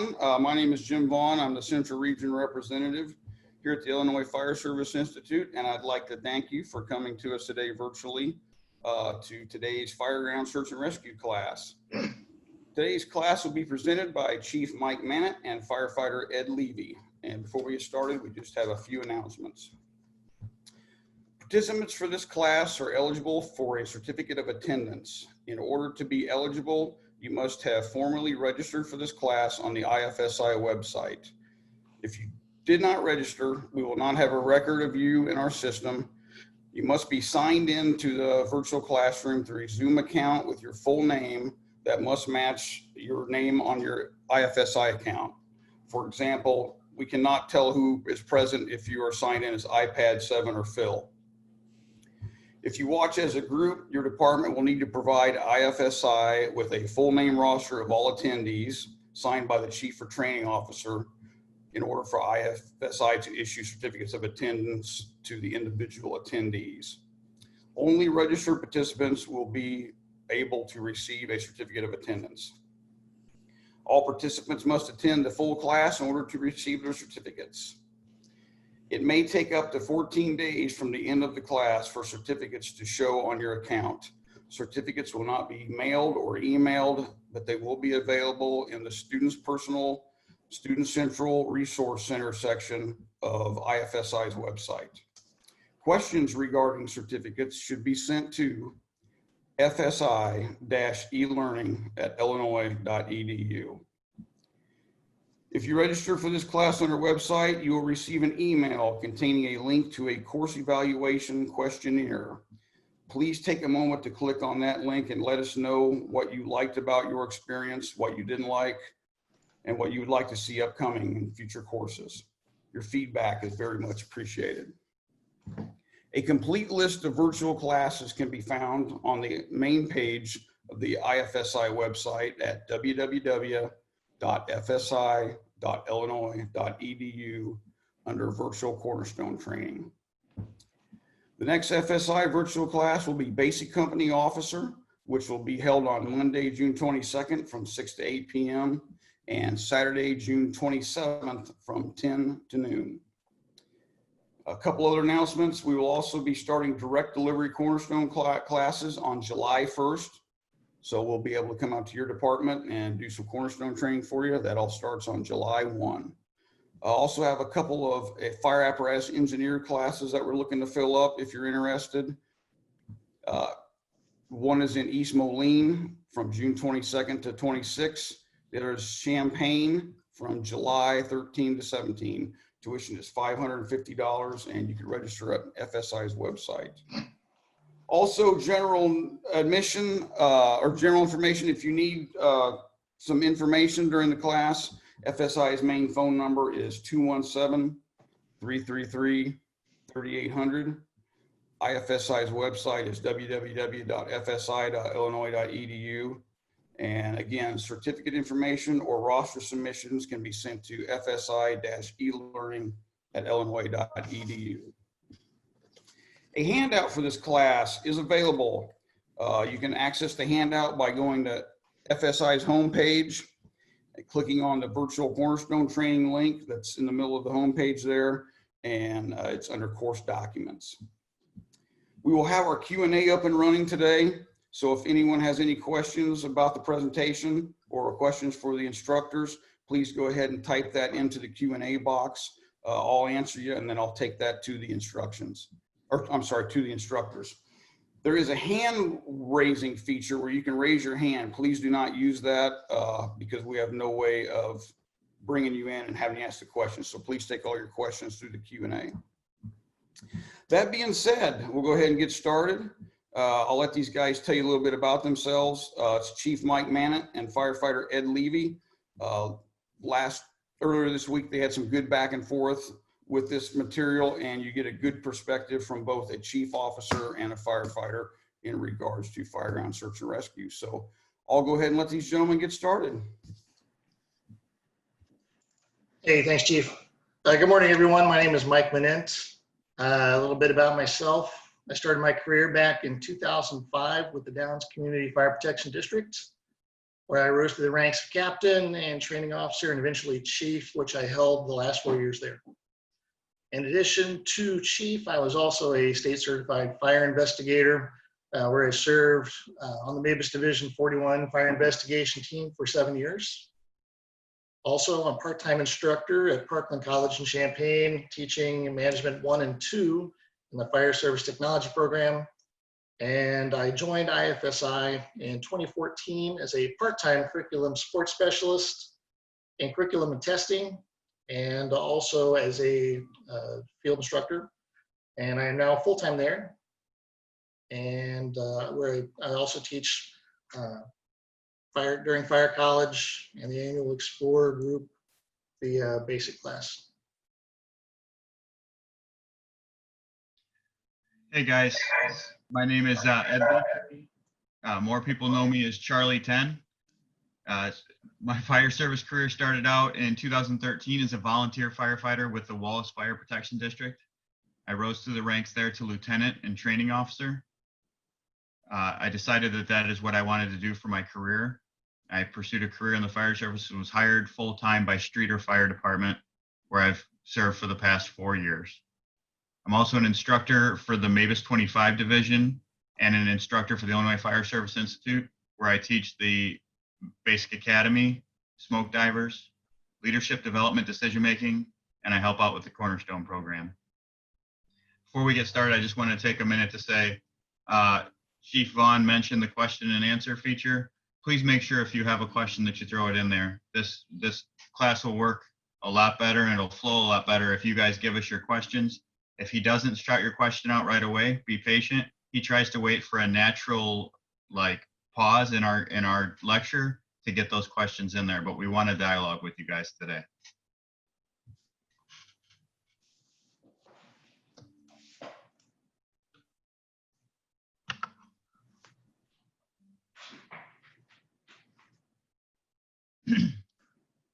everyone. My name is Jim Vaughn. I'm the Central Region Representative here at the Illinois Fire Service Institute, and I'd like to thank you for coming to us today virtually to today's Fireground Search and Rescue class. Today's class will be presented by Chief Mike Manette and Firefighter Ed Levy. And before we get started, we just have a few announcements. Participants for this class are eligible for a certificate of attendance. In order to be eligible, you must have formally registered for this class on the IFSI website. If you did not register, we will not have a record of you in our system. You must be signed in to the virtual classroom through a Zoom account with your full name that must match your name on your IFSI account. For example, we cannot tell who is present if you are signed in as iPad 7 or Phil. If you watch as a group, your department will need to provide IFSI with a full name roster of all attendees signed by the Chief or Training Officer in order for IFSI to issue certificates of attendance to the individual attendees. Only registered participants will be able to receive a certificate of attendance. All participants must attend the full class in order to receive their certificates. It may take up to 14 days from the end of the class for certificates to show on your account. Certificates will not be mailed or emailed, but they will be available in the Students Personal Student Central Resource Center section of IFSI's website. Questions regarding certificates should be sent to fsi-elearning@illinois.edu. If you register for this class on our website, you will receive an email containing a link to a course evaluation questionnaire. Please take a moment to click on that link and let us know what you liked about your experience, what you didn't like, and what you would like to see upcoming in future courses. Your feedback is very much appreciated. A complete list of virtual classes can be found on the main page of the IFSI website at www.fsi.illinois.edu under Virtual Cornerstone Training. The next FSI virtual class will be Basic Company Officer, which will be held on Monday, June 22nd from 6 to 8 p.m. and Saturday, June 27th from 10 to noon. A couple other announcements. We will also be starting direct delivery Cornerstone classes on July 1st. So we'll be able to come out to your department and do some Cornerstone training for you. That all starts on July 1. I also have a couple of fire apparatus engineer classes that we're looking to fill up if you're interested. One is in East Moline from June 22nd to 26th. There's Champaign from July 13 to 17. Tuition is $550 and you can register at FSI's website. Also, general admission or general information, if you need some information during the class, FSI's main phone number is 217-333-3800. IFSI's website is www.fsi.illinois.edu. And again, certificate information or roster submissions can be sent to fsi-elearning@illinois.edu. A handout for this class is available. You can access the handout by going to FSI's homepage, clicking on the virtual Cornerstone training link that's in the middle of the homepage there, and it's under course documents. We will have our Q&A up and running today. So if anyone has any questions about the presentation or questions for the instructors, please go ahead and type that into the Q&A box. I'll answer you, and then I'll take that to the instructions. Or I'm sorry, to the instructors. There is a hand raising feature where you can raise your hand. Please do not use that because we have no way of bringing you in and having you ask the questions. So please take all your questions through the Q&A. That being said, we'll go ahead and get started. I'll let these guys tell you a little bit about themselves. It's Chief Mike Manette and Firefighter Ed Levy. Earlier this week, they had some good back and forth with this material, and you get a good perspective from both a chief officer and a firefighter in regards to fireground search and rescue. So I'll go ahead and let these gentlemen get started. Hey, thanks, Chief. Good morning, everyone. My name is Mike Manette. A little bit about myself. I started my career back in 2005 with the Downs Community Fire Protection District. where I rose to the ranks of captain and training officer and eventually chief, which I held the last 4 years there. In addition to chief, I was also a state certified fire investigator, where I served on the MABUS Division 41 fire investigation team for 7 years. Also, I'm a part-time instructor at Parkland College in Champaign, teaching Management 1 and 2 in the Fire Service Technology program. And I joined IFSI in 2014 as a part-time curriculum support specialist in curriculum and testing, and also as a field instructor. And I am now full-time there. And where I also teach during Fire College and the annual Explorer group, the basic class. Hey guys, my name is Ed. More people know me as Charlie 10. My fire service career started out in 2013 as a volunteer firefighter with the Wallace Fire Protection District. I rose through the ranks there to lieutenant and training officer. I decided that that is what I wanted to do for my career. I pursued a career in the fire service and was hired full-time by Streeter Fire Department, where I've served for the past 4 years. I'm also an instructor for the MABUS 25 division and an instructor for the Illinois Fire Service Institute, where I teach the Basic Academy, smoke divers, leadership development, decision-making, and I help out with the Cornerstone program. Before we get started, I just want to take a minute to say, Chief Vaughn mentioned the question and answer feature. Please make sure if you have a question that you throw it in there. This class will work a lot better and it'll flow a lot better if you guys give us your questions. If he doesn't shout your question out right away, be patient. He tries to wait for a natural pause in our lecture to get those questions in there, but we want to dialogue with you guys today.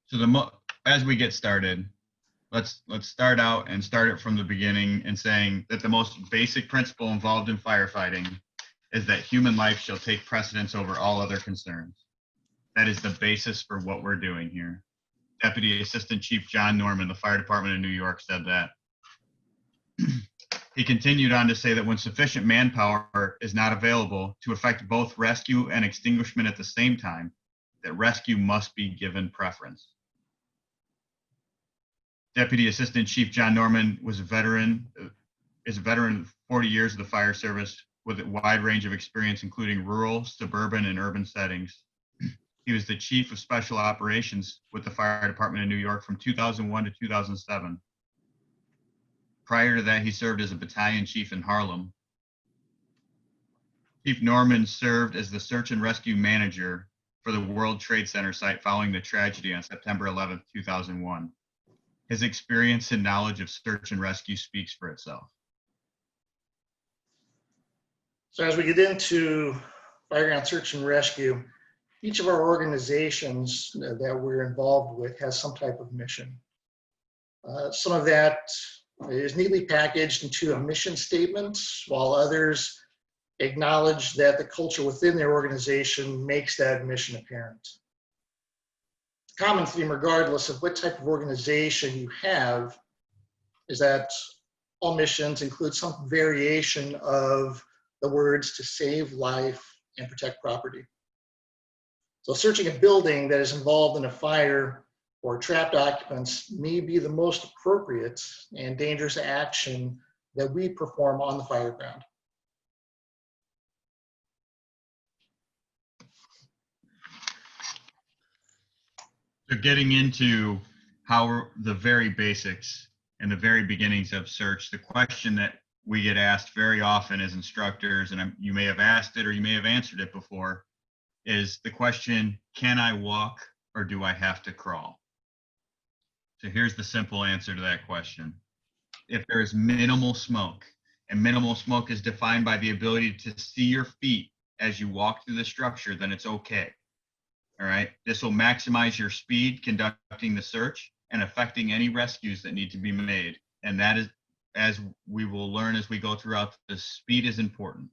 So as we get started, let's start out and start it from the beginning and saying that the most basic principle involved in firefighting is that human life shall take precedence over all other concerns. That is the basis for what we're doing here. Deputy Assistant Chief John Norman, the Fire Department of New York, said that. He continued on to say that when sufficient manpower is not available to effect both rescue and extinguishment at the same time, that rescue must be given preference. Deputy Assistant Chief John Norman is a veteran of 40 years of the fire service with a wide range of experience, including rural, suburban, and urban settings. He was the Chief of Special Operations with the Fire Department of New York from 2001 to 2007. Prior to that, he served as a battalion chief in Harlem. Chief Norman served as the search and rescue manager for the World Trade Center site following the tragedy on September 11, 2001. His experience and knowledge of search and rescue speaks for itself. So as we get into Fireground Search and Rescue, each of our organizations that we're involved with has some type of mission. Some of that is neatly packaged into a mission statement, while others acknowledge that the culture within their organization makes that mission apparent. The common theme, regardless of what type of organization you have, is that all missions include some variation of the words to save life and protect property. So searching a building that is involved in a fire or trapped occupants may be the most appropriate and dangerous action that we perform on the fireground. So getting into how the very basics and the very beginnings of search, the question that we get asked very often as instructors, and you may have asked it or you may have answered it before, is the question, can I walk or do I have to crawl? So here's the simple answer to that question. If there is minimal smoke, and minimal smoke is defined by the ability to see your feet as you walk through the structure, then it's okay. All right, this will maximize your speed conducting the search and affecting any rescues that need to be made. And that is, as we will learn as we go throughout, the speed is important.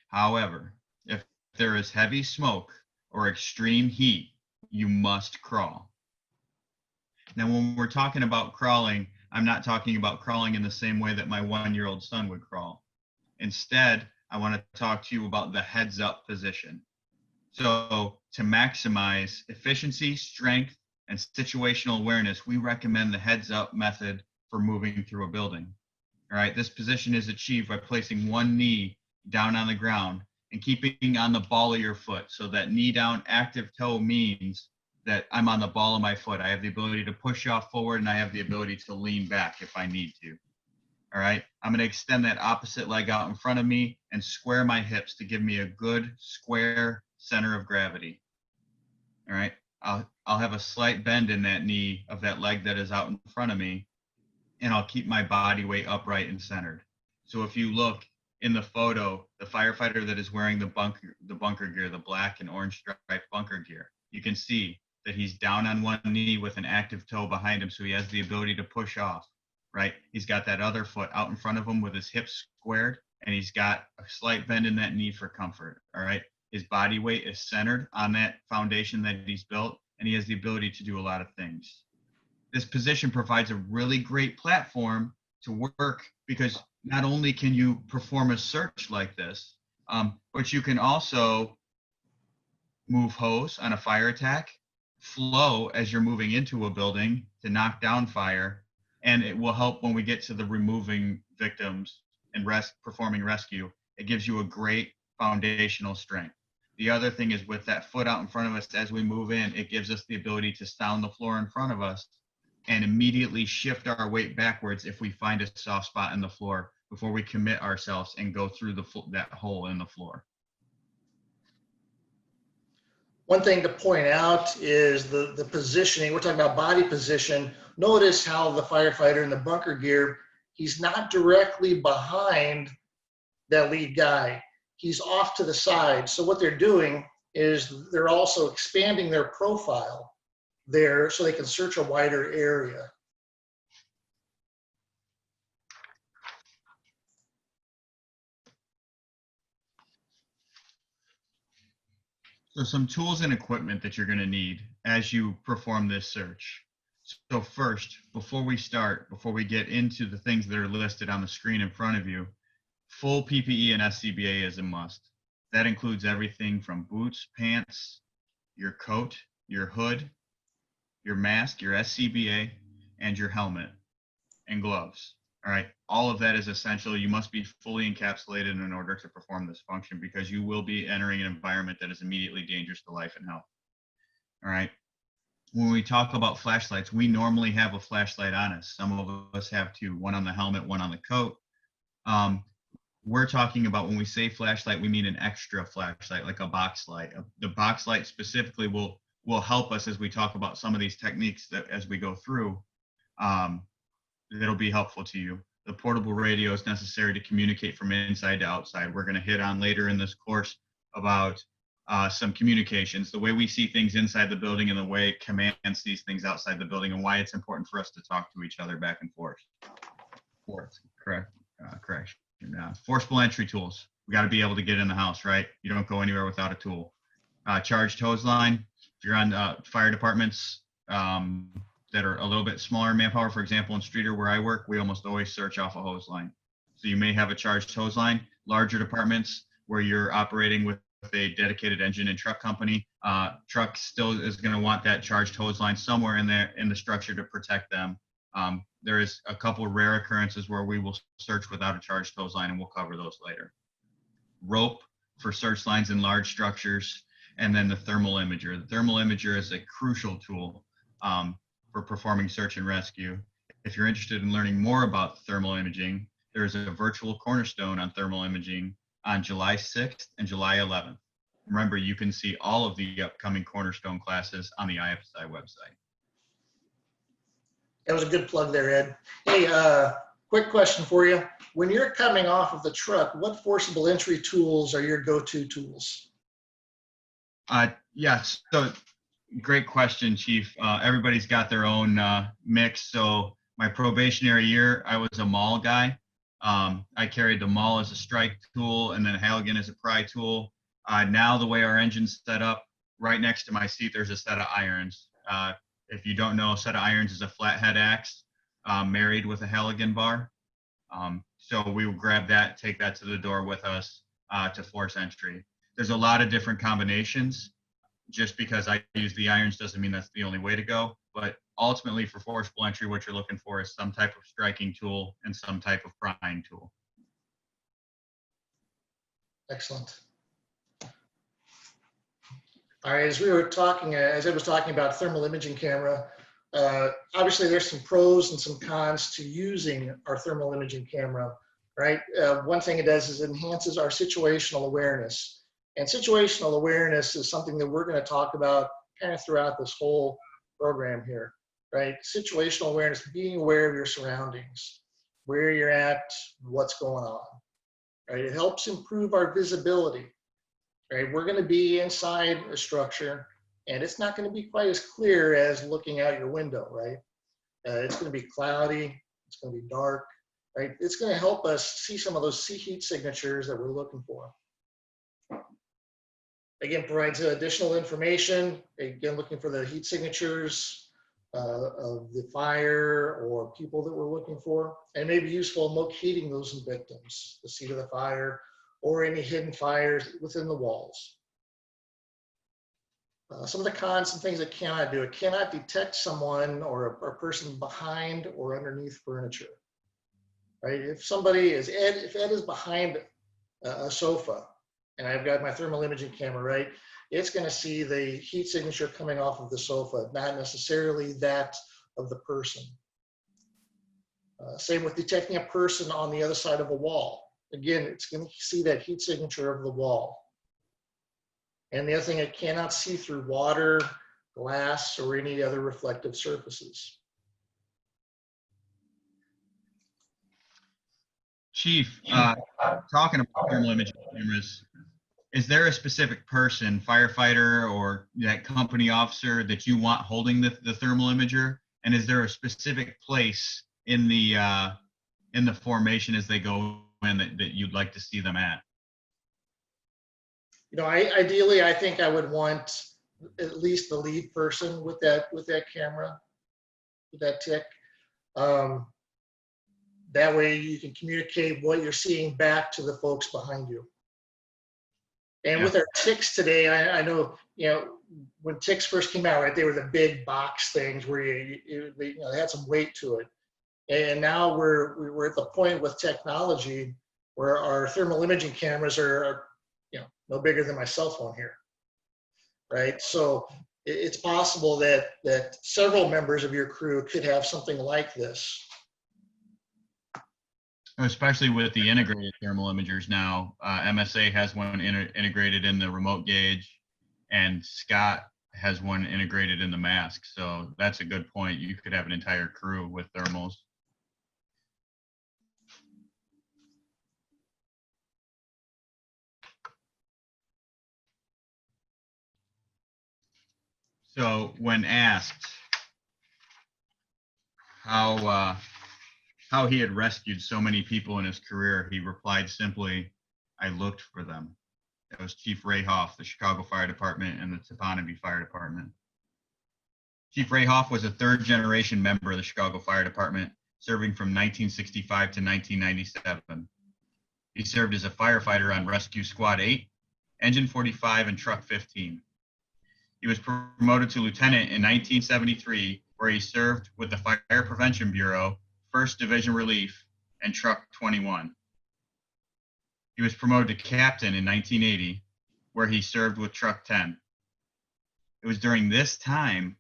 However, if there is heavy smoke or extreme heat, you must crawl. Now, when we're talking about crawling, I'm not talking about crawling in the same way that my 1-year-old son would crawl. Instead, I want to talk to you about the heads up position. So to maximize efficiency, strength, and situational awareness, we recommend the heads up method for moving through a building. All right, this position is achieved by placing one knee down on the ground and keeping on the ball of your foot. So that knee down active toe means that I'm on the ball of my foot. I have the ability to push off forward, and I have the ability to lean back if I need to. All right, I'm going to extend that opposite leg out in front of me and square my hips to give me a good square center of gravity. All right, I'll have a slight bend in that knee of that leg that is out in front of me, and I'll keep my body weight upright and centered. So if you look in the photo, the firefighter that is wearing the bunker gear, the black and orange striped bunker gear, you can see that he's down on one knee with an active toe behind him, so he has the ability to push off, right? He's got that other foot out in front of him with his hips squared, and he's got a slight bend in that knee for comfort, all right? His body weight is centered on that foundation that he's built, and he has the ability to do a lot of things. This position provides a really great platform to work, because not only can you perform a search like this, but you can also move hose on a fire attack, flow as you're moving into a building to knock down fire, and it will help when we get to the removing victims and performing rescue. It gives you a great foundational strength. The other thing is, with that foot out in front of us as we move in, it gives us the ability to sound the floor in front of us and immediately shift our weight backwards if we find a soft spot in the floor before we commit ourselves and go through that hole in the floor. One thing to point out is the positioning. We're talking about body position. Notice how the firefighter in the bunker gear, he's not directly behind that lead guy. He's off to the side. So what they're doing is they're also expanding their profile there so they can search a wider area. So some tools and equipment that you're going to need as you perform this search. So first, before we get into the things that are listed on the screen in front of you, full PPE and SCBA is a must. That includes everything from boots, pants, your coat, your hood, your mask, your SCBA, and your helmet and gloves. All right, all of that is essential. You must be fully encapsulated in order to perform this function, because you will be entering an environment that is immediately dangerous to life and health. All right, when we talk about flashlights, we normally have a flashlight on us. Some of us have two, one on the helmet, one on the coat. We're talking about, when we say flashlight, we mean an extra flashlight, like a box light. The box light specifically will help us as we talk about some of these techniques that as we go through. That'll be helpful to you. The portable radio is necessary to communicate from inside to outside. We're going to hit on later in this course about some communications, the way we see things inside the building and the way command sees things outside the building, and why it's important for us to talk to each other back and forth. Correction. Forcible entry tools. We got to be able to get in the house, right? You don't go anywhere without a tool. Charged hose line. If you're on fire departments that are a little bit smaller manpower, for example, in Streeter where I work, we almost always search off a hose line. So you may have a charged hose line. Larger departments where you're operating with a dedicated engine and truck company, truck still is going to want that charged hose line somewhere in there in the structure to protect them. There is a couple of rare occurrences where we will search without a charged hose line, and we'll cover those later. Rope for search lines in large structures, and then the thermal imager. The thermal imager is a crucial tool for performing search and rescue. If you're interested in learning more about thermal imaging, there's a virtual Cornerstone on thermal imaging on July 6th and July 11th. Remember, you can see all of the upcoming Cornerstone classes on the IFSI website. That was a good plug there, Ed. Hey, quick question for you. When you're coming off of the truck, what forcible entry tools are your go-to tools? Yes, so great question, Chief. Everybody's got their own mix. So my probationary year, I was a maul guy. I carried the maul as a strike tool and then Halligan as a pry tool. Now the way our engine's set up, right next to my seat, there's a set of irons. If you don't know, a set of irons is a flathead axe married with a Halligan bar. So we will grab that, take that to the door with us to force entry. There's a lot of different combinations. Just because I use the irons doesn't mean that's the only way to go. But ultimately for forcible entry, what you're looking for is some type of striking tool and some type of prying tool. Excellent. All right, as we were talking, as I was talking about thermal imaging camera, obviously there's some pros and some cons to using our thermal imaging camera, right? One thing it does is it enhances our situational awareness. And situational awareness is something that we're going to talk about kind of throughout this whole program here, right? Situational awareness, being aware of your surroundings, where you're at, what's going on, right? It helps improve our visibility, right? We're going to be inside a structure and it's not going to be quite as clear as looking out your window, right? It's going to be cloudy, it's going to be dark, right? It's going to help us see some of those heat signatures that we're looking for. Again, provides additional information, again, looking for the heat signatures of the fire or people that we're looking for, and may be useful in locating those victims, the seat of the fire, or any hidden fires within the walls. Some of the cons and things it cannot do, it cannot detect someone or a person behind or underneath furniture, right? If somebody is, if Ed is behind a sofa, and I've got my thermal imaging camera, right? It's going to see the heat signature coming off of the sofa, not necessarily that of the person. Same with detecting a person on the other side of a wall. Again, it's going to see that heat signature of the wall. And the other thing, it cannot see through water, glass, or any other reflective surfaces. Chief, talking about thermal imaging cameras, is there a specific person, firefighter or that company officer that you want holding the thermal imager? And is there a specific place in the formation as they go in that you'd like to see them at? You know, ideally, I think I would want at least the lead person with that camera, with that tick. That way you can communicate what you're seeing back to the folks behind you. And Yeah. with our ticks today, I know, you know, when ticks first came out, right, they were the big box things where they had some weight to it. And now we're at the point with technology where our thermal imaging cameras are you know, no bigger than my cell phone here, right? So it's possible that several members of your crew could have something like this. Especially with the integrated thermal imagers now. MSA has one integrated in the remote gauge, and Scott has one integrated in the mask. So that's a good point. You could have an entire crew with thermals. So when asked how he had rescued so many people in his career, he replied simply, "I looked for them." That was Chief Ray Hoff, the Chicago Fire Department and the Ppe Fire Department. Chief Ray Hoff was a third-generation member of the Chicago Fire Department, serving from 1965 to 1997. He served as a firefighter on Rescue Squad 8, Engine 45, and Truck 15. He was promoted to lieutenant in 1973, where he served with the Fire Prevention Bureau, 1st Division Relief, and Truck 21. He was promoted to captain in 1980, where he served with Truck 10. It was during this time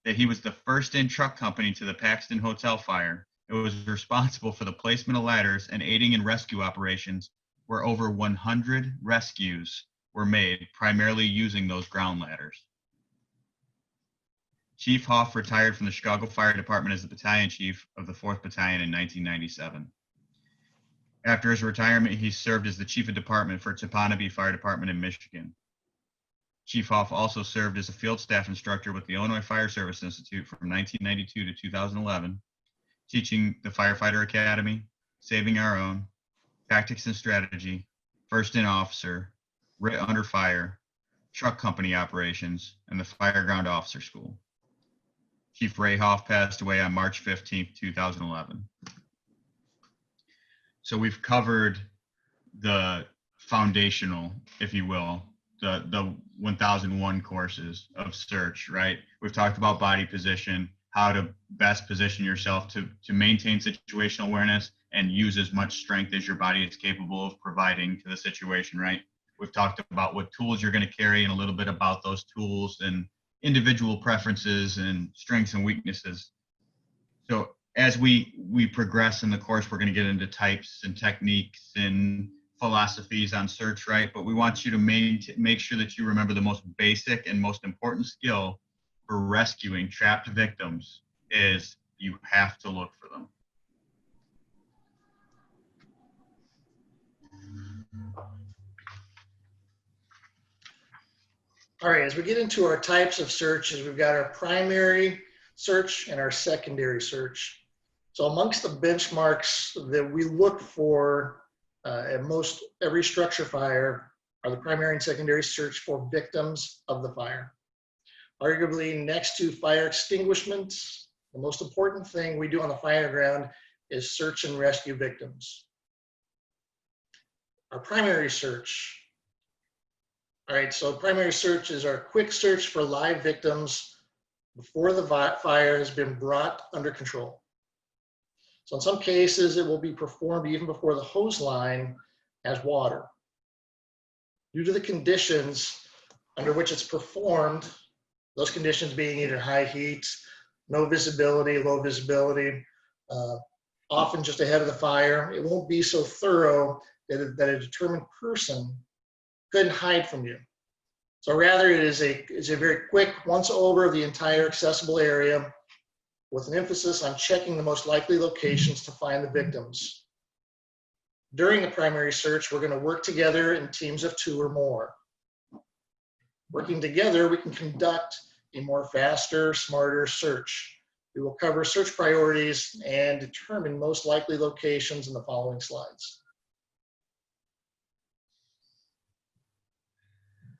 that he was the first in truck company to the Paxton Hotel fire. It was responsible for the placement of ladders and aiding in rescue operations, where over 100 rescues were made, primarily using those ground ladders. Chief Hoff retired from the Chicago Fire Department as the battalion chief of the 4th Battalion in 1997. After his retirement, he served as the chief of department for Ppe Fire Department in Michigan. Chief Hoff also served as a field staff instructor with the Illinois Fire Service Institute from 1992 to 2011, teaching the Firefighter Academy, Saving Our Own, Tactics and Strategy, First in Officer, Writ Under Fire, truck company operations, and the Fireground Officer School. Chief Ray Hoff passed away on March 15th, 2011. So we've covered the foundational, if you will, the 1001 courses of search, right? We've talked about body position, how to best position yourself to maintain situational awareness and use as much strength as your body is capable of providing to the situation, right? We've talked about what tools you're going to carry and a little bit about those tools and individual preferences and strengths and weaknesses. So as we progress in the course, we're going to get into types and techniques and philosophies on search, right? But we want you to make sure that you remember the most basic and most important skill for rescuing trapped victims is you have to look for them. All right, as we get into our types of searches, we've got our primary search and our secondary search. So amongst the benchmarks that we look for at most every structure fire are the primary and secondary search for victims of the fire. Arguably next to fire extinguishment, the most important thing we do on the Fireground is search and rescue victims. Our primary search. All right, so primary search is our quick search for live victims before the fire has been brought under control. So in some cases, it will be performed even before the hose line has water. Due to the conditions under which it's performed, those conditions being either high heat, no visibility, low visibility, often just ahead of the fire, it won't be so thorough that a determined person couldn't hide from you. So rather it is a very quick once over the entire accessible area with an emphasis on checking the most likely locations to find the victims. During the primary search, we're going to work together in teams of 2 or more. Working together, we can conduct a more faster, smarter search. We will cover search priorities and determine most likely locations in the following slides.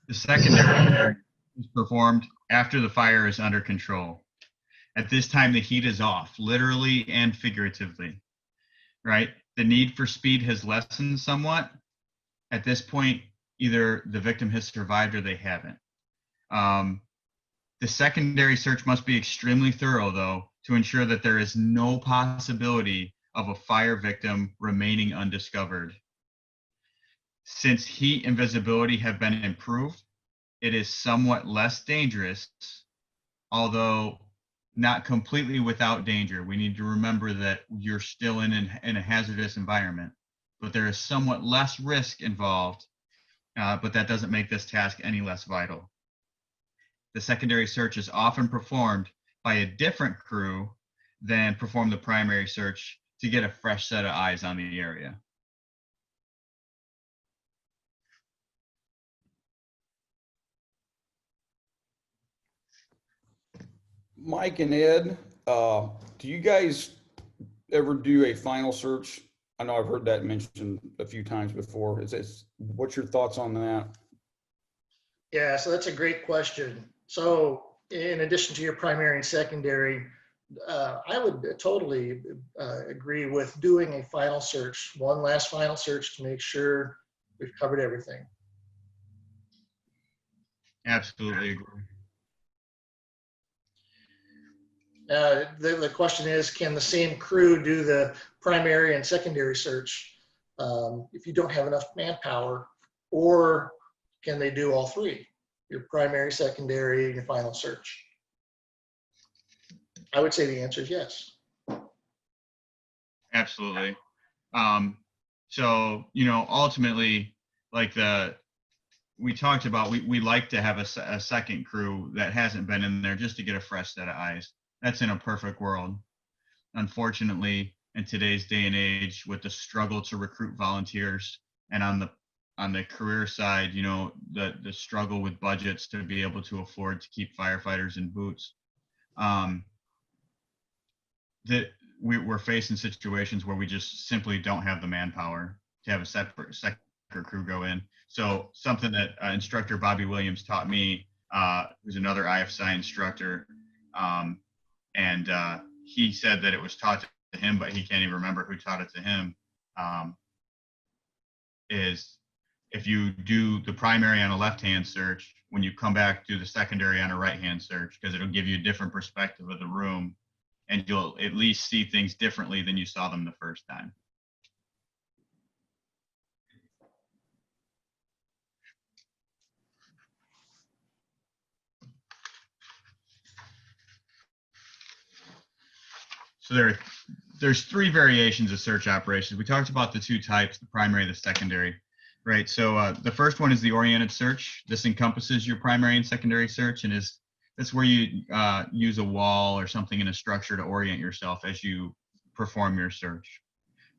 The secondary is performed after the fire is under control. At this time, the heat is off, literally and figuratively, right? The need for speed has lessened somewhat. At this point, either the victim has survived or they haven't. The secondary search must be extremely thorough, though, to ensure that there is no possibility of a fire victim remaining undiscovered. Since heat and visibility have been improved, it is somewhat less dangerous, although not completely without danger. We need to remember that you're still in a hazardous environment, but there is somewhat less risk involved, but that doesn't make this task any less vital. The secondary search is often performed by a different crew than perform the primary search to get a fresh set of eyes on the area. Mike and Ed, do you guys ever do a final search? I know I've heard that mentioned a few times before. What's your thoughts on that? Yeah, so that's a great question. So in addition to your primary and secondary, I would totally agree with doing a final search, one last final search to make sure we've covered everything. Absolutely agree. The question is, can the same crew do the primary and secondary search if you don't have enough manpower, or can they do all 3? Your primary, secondary, and your final search? I would say the answer is yes. Absolutely. So, ultimately, like we talked about, we like to have a second crew that hasn't been in there just to get a fresh set of eyes. That's in a perfect world. Unfortunately, in today's day and age, with the struggle to recruit volunteers, and on the career side, the struggle with budgets to be able to afford to keep firefighters in boots, that we're facing situations where we just simply don't have the manpower to have a separate crew go in. So something that instructor Bobby Williams taught me, who's another IFSI instructor, and he said that it was taught to him, but he can't even remember who taught it to him, is if you do the primary on a left-hand search, when you come back, do the secondary on a right-hand search, because it'll give you a different perspective of the room, and you'll at least see things differently than you saw them the first time. So there's three variations of search operations. We talked about the two types, the primary and the secondary, right? So the first one is the oriented search. This encompasses your primary and secondary search, and that's where you use a wall or something in a structure to orient yourself as you perform your search.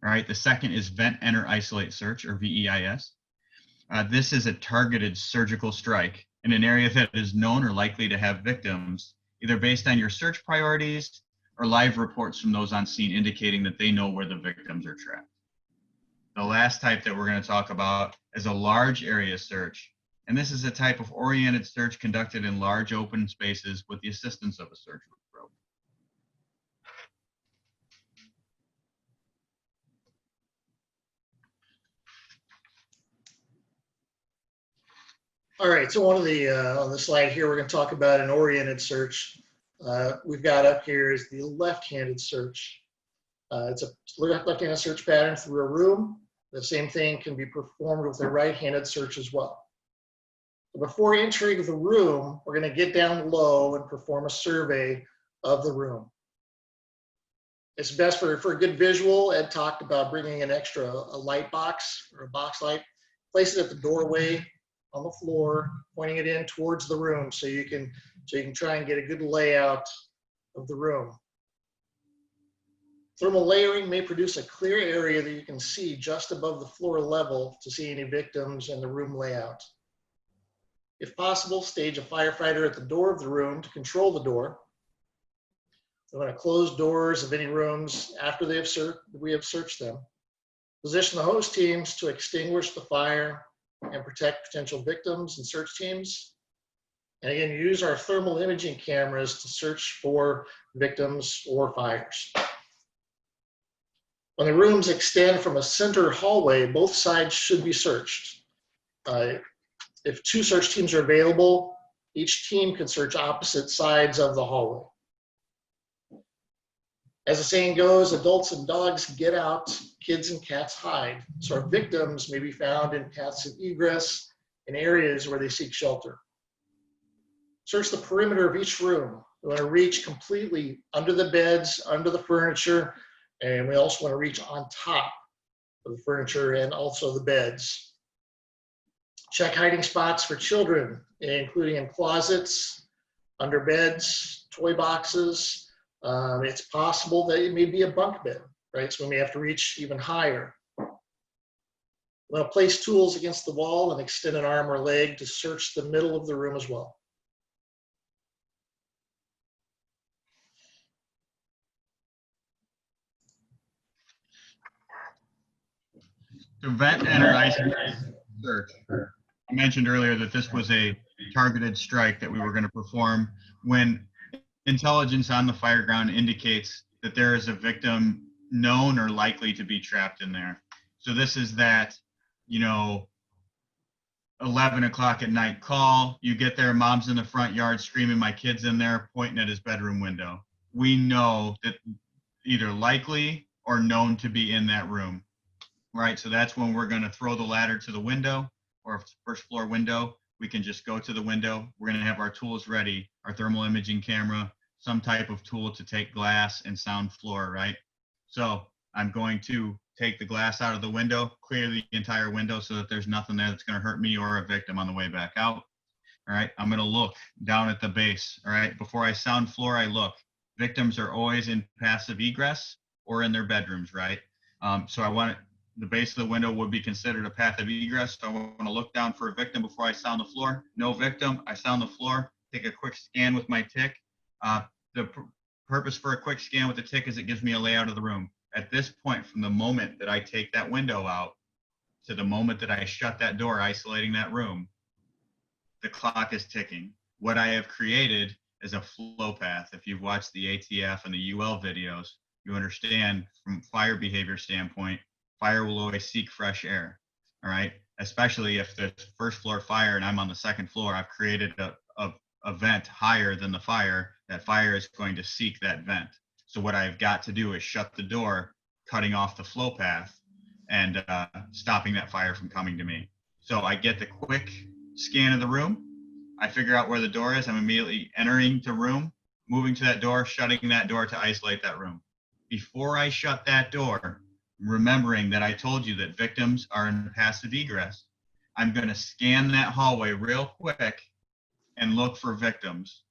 All right, the second is vent, enter, isolate search, or VEIS. This is a targeted surgical strike in an area that is known or likely to have victims, either based on your search priorities or live reports from those on scene indicating that they know where the victims are trapped. The last type that we're going to talk about is a large area search. And this is a type of oriented search conducted in large open spaces with the assistance of a search rope. All right, so on the slide here, we're going to talk about an oriented search. We've got up here is the left-handed search. It's a left-handed search pattern through a room. The same thing can be performed with a right-handed search as well. Before entering the room, we're going to get down low and perform a survey of the room. It's best for a good visual. Ed talked about bringing an extra light box or a box light. Place it at the doorway on the floor, pointing it in towards the room so you can try and get a good layout of the room. Thermal layering may produce a clear area that you can see just above the floor level to see any victims and the room layout. If possible, stage a firefighter at the door of the room to control the door. We're going to close doors of any rooms after we have searched them. Position the host teams to extinguish the fire and protect potential victims and search teams. And again, use our thermal imaging cameras to search for victims or fires. When the rooms extend from a center hallway, both sides should be searched. If two search teams are available, each team can search opposite sides of the hallway. As the saying goes, adults and dogs get out, kids and cats hide. So our victims may be found in paths of egress in areas where they seek shelter. Search the perimeter of each room. We want to reach completely under the beds, under the furniture, and we also want to reach on top of the furniture and also the beds. Check hiding spots for children, including in closets, under beds, toy boxes. It's possible that it may be a bunk bed, right? So we may have to reach even higher. We'll place tools against the wall and extend an arm or leg to search the middle of the room as well. To vent, enter, isolate search. I mentioned earlier that this was a targeted strike that we were going to perform when intelligence on the Fireground indicates that there is a victim known or likely to be trapped in there. So this is that, 11 o'clock at night call. You get there, mom's in the front yard screaming, my kid's in there, pointing at his bedroom window. We know that either likely or known to be in that room, right? So that's when we're going to throw the ladder to the window, or if it's first floor window, we can just go to the window. We're going to have our tools ready, our thermal imaging camera, some type of tool to take glass and sound floor, right? So I'm going to take the glass out of the window, clear the entire window so that there's nothing there that's going to hurt me or a victim on the way back out. All right, I'm going to look down at the base. All right, before I sound floor, I look. Victims are always in passive egress or in their bedrooms, right? So I want the base of the window would be considered a path of egress. So I want to look down for a victim before I sound the floor. No victim, I sound the floor, take a quick scan with my tick. The purpose for a quick scan with the tick is it gives me a layout of the room. At this point, from the moment that I take that window out to the moment that I shut that door, isolating that room, the clock is ticking. What I have created is a flow path. If you've watched the ATF and the UL videos, you understand from fire behavior standpoint, fire will always seek fresh air, all right? Especially if the first floor fire and I'm on the second floor, I've created a vent higher than the fire. That fire is going to seek that vent. So what I've got to do is shut the door, cutting off the flow path and stopping that fire from coming to me. So I get the quick scan of the room. I figure out where the door is. I'm immediately entering the room, moving to that door, shutting that door to isolate that room. Before I shut that door, remembering that I told you that victims are in passive egress, I'm going to scan that hallway real quick and look for victims.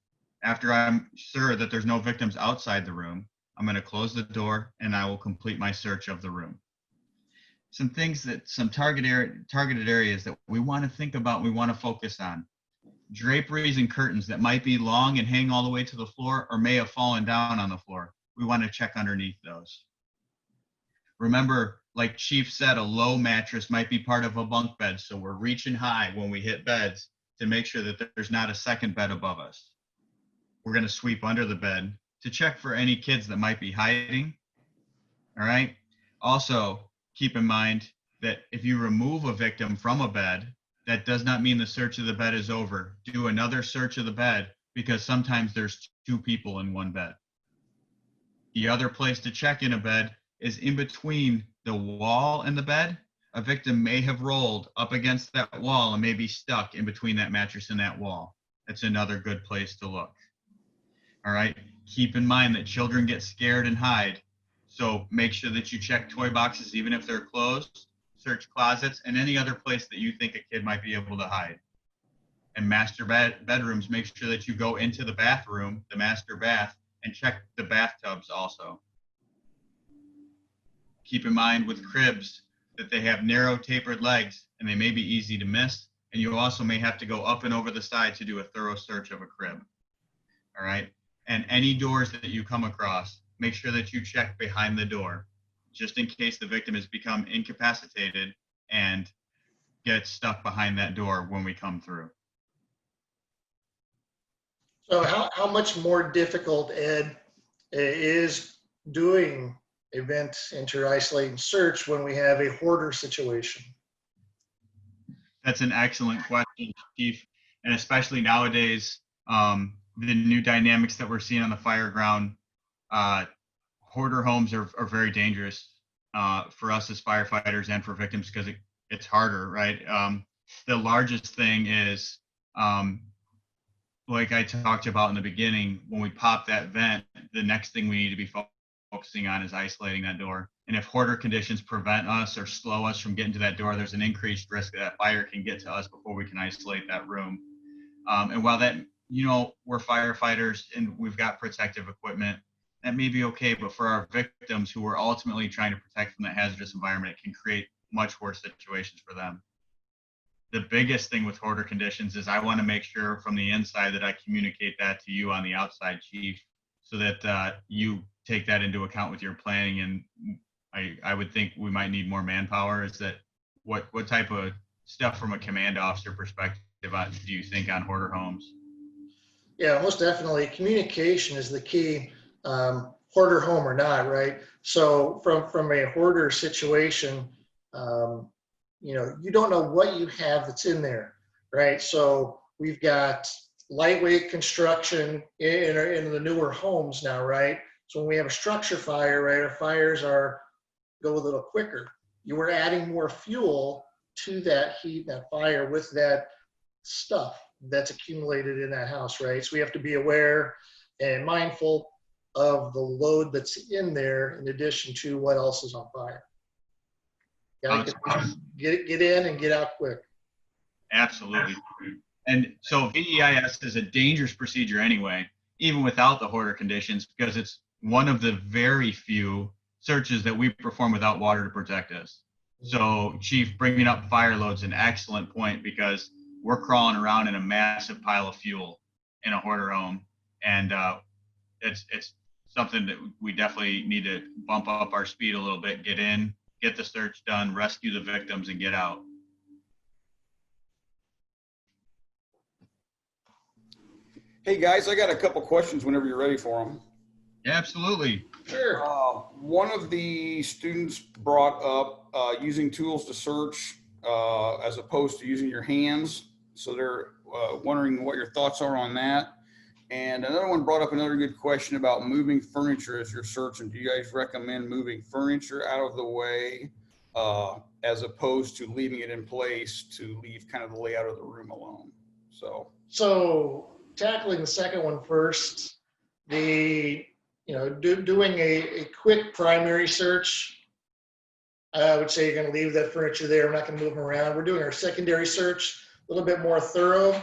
After I'm sure that there's no victims outside the room, I'm going to close the door and I will complete my search of the room. Some things some targeted areas that we want to think about, we want to focus on. Draperies and curtains that might be long and hang all the way to the floor or may have fallen down on the floor. We want to check underneath those. Remember, like Chief said, a low mattress might be part of a bunk bed. So we're reaching high when we hit beds to make sure that there's not a second bed above us. We're going to sweep under the bed to check for any kids that might be hiding. All right. Also, keep in mind that if you remove a victim from a bed, that does not mean the search of the bed is over. Do another search of the bed because sometimes there's two people in one bed. The other place to check in a bed is in between the wall and the bed. A victim may have rolled up against that wall and may be stuck in between that mattress and that wall. That's another good place to look. All right. Keep in mind that children get scared and hide. So make sure that you check toy boxes, even if they're closed, search closets, and any other place that you think a kid might be able to hide. And master bedrooms, make sure that you go into the bathroom, the master bath, and check the bathtubs also. Keep in mind with cribs that they have narrow tapered legs and they may be easy to miss. And you also may have to go up and over the side to do a thorough search of a crib. All right. And any doors that you come across, make sure that you check behind the door, just in case the victim has become incapacitated and gets stuck behind that door when we come through. So how much more difficult, Ed, is doing a vent, enter, isolate, and search when we have a hoarder situation? That's an excellent question, Chief. And especially nowadays, the new dynamics that we're seeing on the Fireground, hoarder homes are very dangerous for us as firefighters and for victims because it's harder, right? The largest thing is, like I talked about in the beginning, when we pop that vent, the next thing we need to be focusing on is isolating that door. And if hoarder conditions prevent us or slow us from getting to that door, there's an increased risk that fire can get to us before we can isolate that room. And while that, we're firefighters and we've got protective equipment, that may be okay, but for our victims who we're ultimately trying to protect from that hazardous environment, it can create much worse situations for them. The biggest thing with hoarder conditions is I want to make sure from the inside that I communicate that to you on the outside, Chief, so that you take that into account with your planning. And I would think we might need more manpower. Is that what type of stuff from a command officer perspective do you think on hoarder homes? Yeah, most definitely. Communication is the key, hoarder home or not, right? So from a hoarder situation, you don't know what you have that's in there, right? So we've got lightweight construction in the newer homes now, right? So when we have a structure fire, right, our fires go a little quicker. You are adding more fuel to that heat, that fire with that stuff that's accumulated in that house, right? So we have to be aware and mindful of the load that's in there in addition to what else is on fire. Gotta get in and get out quick. Absolutely. And so VEIS is a dangerous procedure anyway, even without the hoarder conditions, because it's one of the very few searches that we perform without water to protect us. So Chief, bringing up fire load's an excellent point because we're crawling around in a massive pile of fuel in a hoarder home. And it's something that we definitely need to bump up our speed a little bit, get in, get the search done, rescue the victims, and get out. Hey guys, I got a couple questions whenever you're ready for them. Yeah, absolutely. Sure. One of the students brought up using tools to search as opposed to using your hands. So they're wondering what your thoughts are on that. And another one brought up another good question about moving furniture as you're searching. Do you guys recommend moving furniture out of the way as opposed to leaving it in place to leave kind of the layout of the room alone? So tackling the second one first, doing a quick primary search, I would say you're going to leave that furniture there. We're not going to move them around. We're doing our secondary search a little bit more thorough.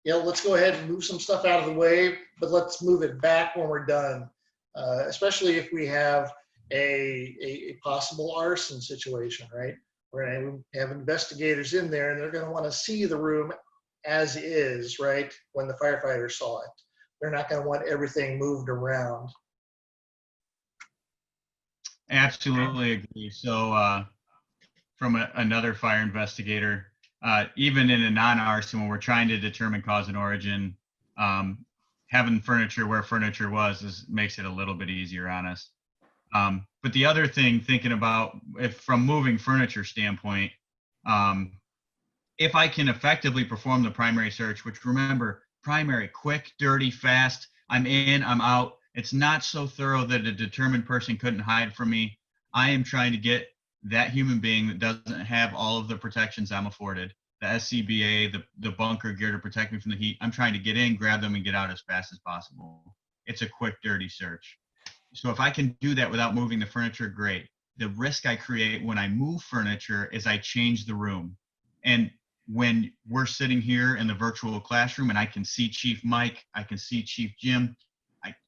Let's go ahead and move some stuff out of the way, but let's move it back when we're done, especially if we have a possible arson situation, right? We're going to have investigators in there, and they're going to want to see the room as is, right, when the firefighter saw it. They're not going to want everything moved around. Absolutely agree. So from another fire investigator, even in a non-arson, when we're trying to determine cause and origin, having furniture where furniture was makes it a little bit easier on us. But the other thing, thinking about from moving furniture standpoint, if I can effectively perform the primary search, which remember, primary, quick, dirty, fast, I'm in, I'm out. It's not so thorough that a determined person couldn't hide from me. I am trying to get that human being that doesn't have all of the protections I'm afforded, the SCBA, the bunker gear to protect me from the heat. I'm trying to get in, grab them, and get out as fast as possible. It's a quick, dirty search. So if I can do that without moving the furniture, great. The risk I create when I move furniture is I change the room. And when we're sitting here in the virtual classroom and I can see Chief Mike, I can see Chief Jim,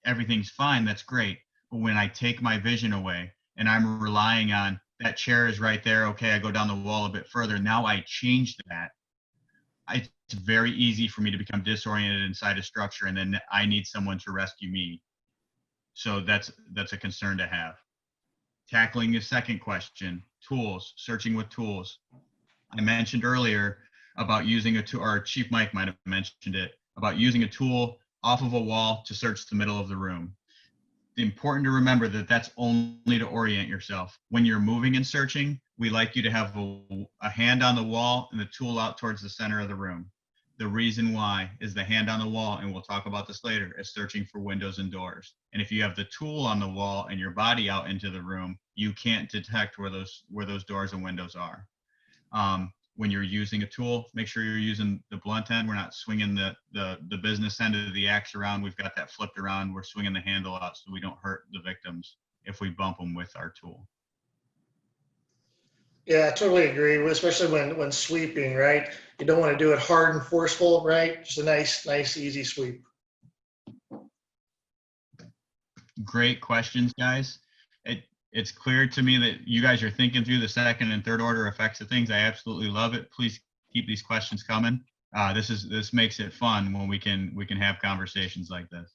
everything's fine, that's great. But when I take my vision away and I'm relying on that chair is right there, okay, I go down the wall a bit further, now I change that. It's very easy for me to become disoriented inside a structure, and then I need someone to rescue me. So that's a concern to have. Tackling the second question, tools, searching with tools. I mentioned earlier about using a tool, or Chief Mike might have mentioned it, about using a tool off of a wall to search the middle of the room. It's important to remember that that's only to orient yourself. When you're moving and searching, we like you to have a hand on the wall and the tool out towards the center of the room. The reason why is the hand on the wall, and we'll talk about this later, is searching for windows and doors. And if you have the tool on the wall and your body out into the room, you can't detect where those doors and windows are. When you're using a tool, make sure you're using the blunt end. We're not swinging the business end of the axe around. We've got that flipped around. We're swinging the handle out so we don't hurt the victims if we bump them with our tool. Yeah, I totally agree, especially when sweeping, right? You don't want to do it hard and forceful, right? Just a nice, easy sweep. Great questions, guys. It's clear to me that you guys are thinking through the second and third order effects of things. I absolutely love it. Please keep these questions coming. This makes it fun when we can have conversations like this.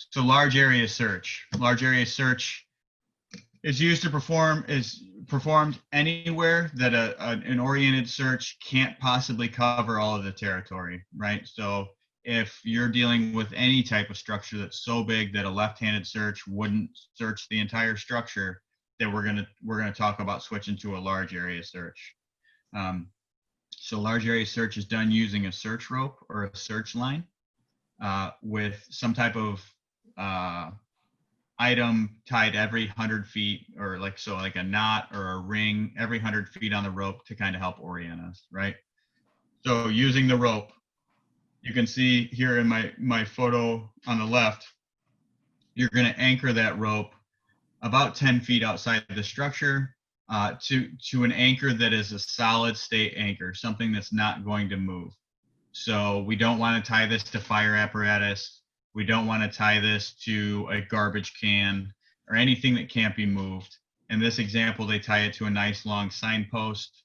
So large area search. Large area search is performed anywhere that an oriented search can't possibly cover all of the territory, right? So if you're dealing with any type of structure that's so big that a left-handed search wouldn't search the entire structure, then we're gonna talk about switching to a large area search. So large area search is done using a search rope or a search line with some type of item tied every 100 feet, or like a knot or a ring every 100 feet on the rope to kind of help orient us, right? So using the rope, you can see here in my photo on the left, you're going to anchor that rope about 10 feet outside of the structure to an anchor that is a solid state anchor, something that's not going to move. So we don't want to tie this to fire apparatus. We don't want to tie this to a garbage can or anything that can't be moved. In this example, they tie it to a nice long signpost.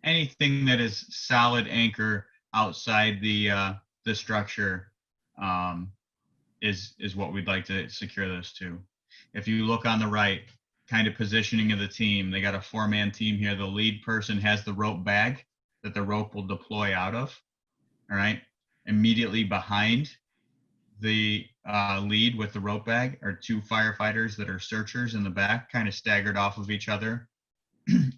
Anything that is solid anchor outside the structure is what we'd like to secure this to. If you look on the right, kind of positioning of the team, they got a 4-man team here. The lead person has the rope bag that the rope will deploy out of. All right. Immediately behind the lead with the rope bag are 2 firefighters that are searchers in the back, kind of staggered off of each other,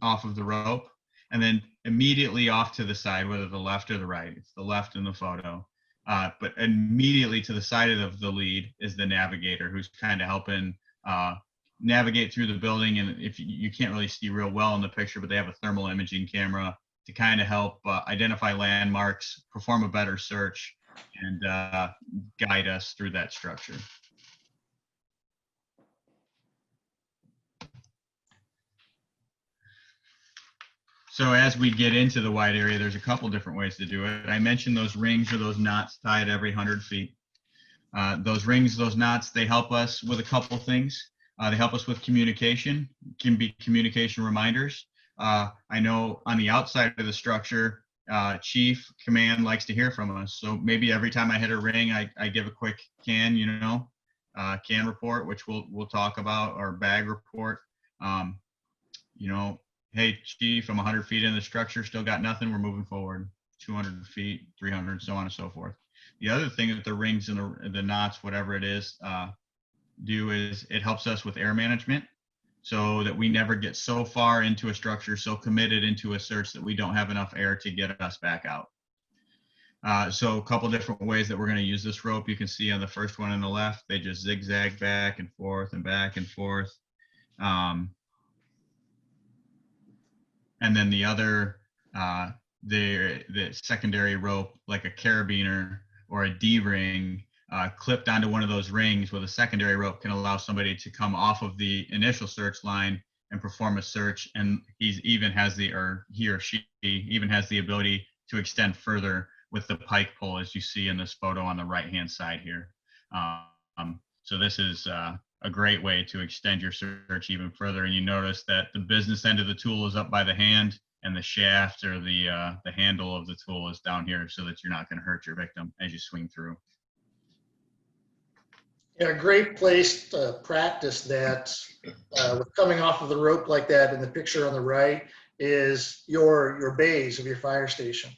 off of the rope. And then immediately off to the side, whether the left or the right, it's the left in the photo. But immediately to the side of the lead is the navigator, who's kind of helping navigate through the building. And if you can't really see real well in the picture, but they have a thermal imaging camera to kind of help identify landmarks, perform a better search, and guide us through that structure. So as we get into the wide area, there's a couple different ways to do it. I mentioned those rings or those knots tied every 100 feet. Those rings, those knots, they help us with a couple things. They help us with communication, can be communication reminders. I know on the outside of the structure, chief command likes to hear from us. So maybe every time I hit a ring, I give a quick can, can report, which we'll talk about, or bag report. Hey, chief, I'm 100 feet in the structure, still got nothing. We're moving forward. 200 feet, 300, so on and so forth. The other thing that the rings and the knots, whatever it is, do is it helps us with air management, so that we never get so far into a structure, so committed into a search that we don't have enough air to get us back out. So a couple different ways that we're going to use this rope. You can see on the first one on the left, they just zigzag back and forth and back and forth. And then the other, the secondary rope, like a carabiner or a D-ring, clipped onto one of those rings with a secondary rope, can allow somebody to come off of the initial search line and perform a search. And he or she even has the ability to extend further with the pike pull, as you see in this photo on the right-hand side here. So this is a great way to extend your search even further. And you notice that the business end of the tool is up by the hand, and the shaft or the handle of the tool is down here, so that you're not going to hurt your victim as you swing through. Yeah, a great place to practice that with coming off of the rope like that in the picture on the right is your bays of your fire station,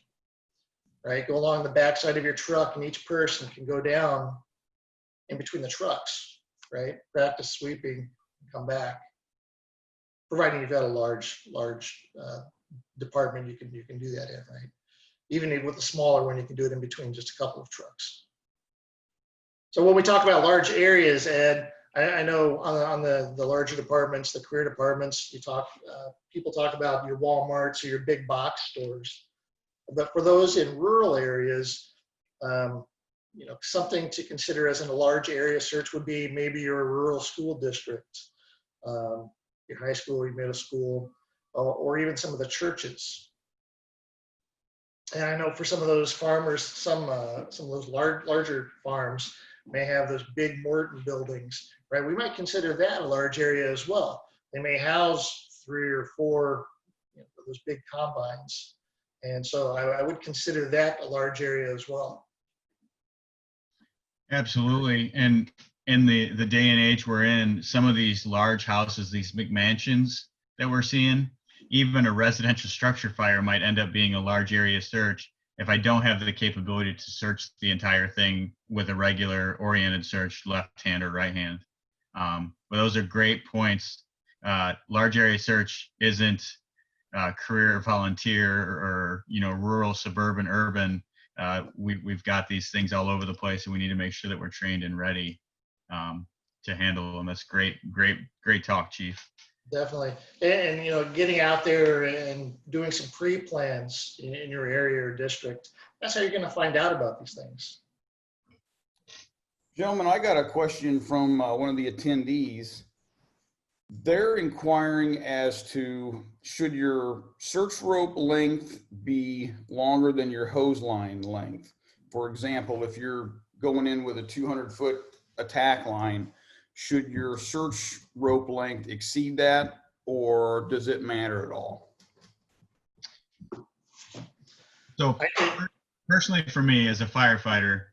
right? Go along the backside of your truck, and each person can go down in between the trucks, right? Practice sweeping and come back. Providing you've got a large department, you can do that in, right? Even with a smaller one, you can do it in between just a couple of trucks. So when we talk about large areas, Ed, I know on the larger departments, the career departments, people talk about your Walmarts or your big box stores. But for those in rural areas, something to consider as in a large area search would be maybe your rural school district, your high school, your middle school, or even some of the churches. And I know for some of those farmers, some of those larger farms may have those big Morton buildings, right? We might consider that a large area as well. They may house 3 or 4 those big combines. And so I would consider that a large area as well. Absolutely. And in the day and age we're in, some of these large houses, these McMansions that we're seeing, even a residential structure fire might end up being a large area search if I don't have the capability to search the entire thing with a regular oriented search, left hand or right hand. But those are great points. Large area search isn't career, volunteer, or rural, suburban, urban. We've got these things all over the place, and we need to make sure that we're trained and ready to handle them. That's great talk, Chief. Definitely. And getting out there and doing some pre-plans in your area or district, that's how you're going to find out about these things. Gentlemen, I got a question from one of the attendees. They're inquiring as to, should your search rope length be longer than your hose line length? For example, if you're going in with a 200-foot attack line, should your search rope length exceed that, or does it matter at all? So personally for me as a firefighter,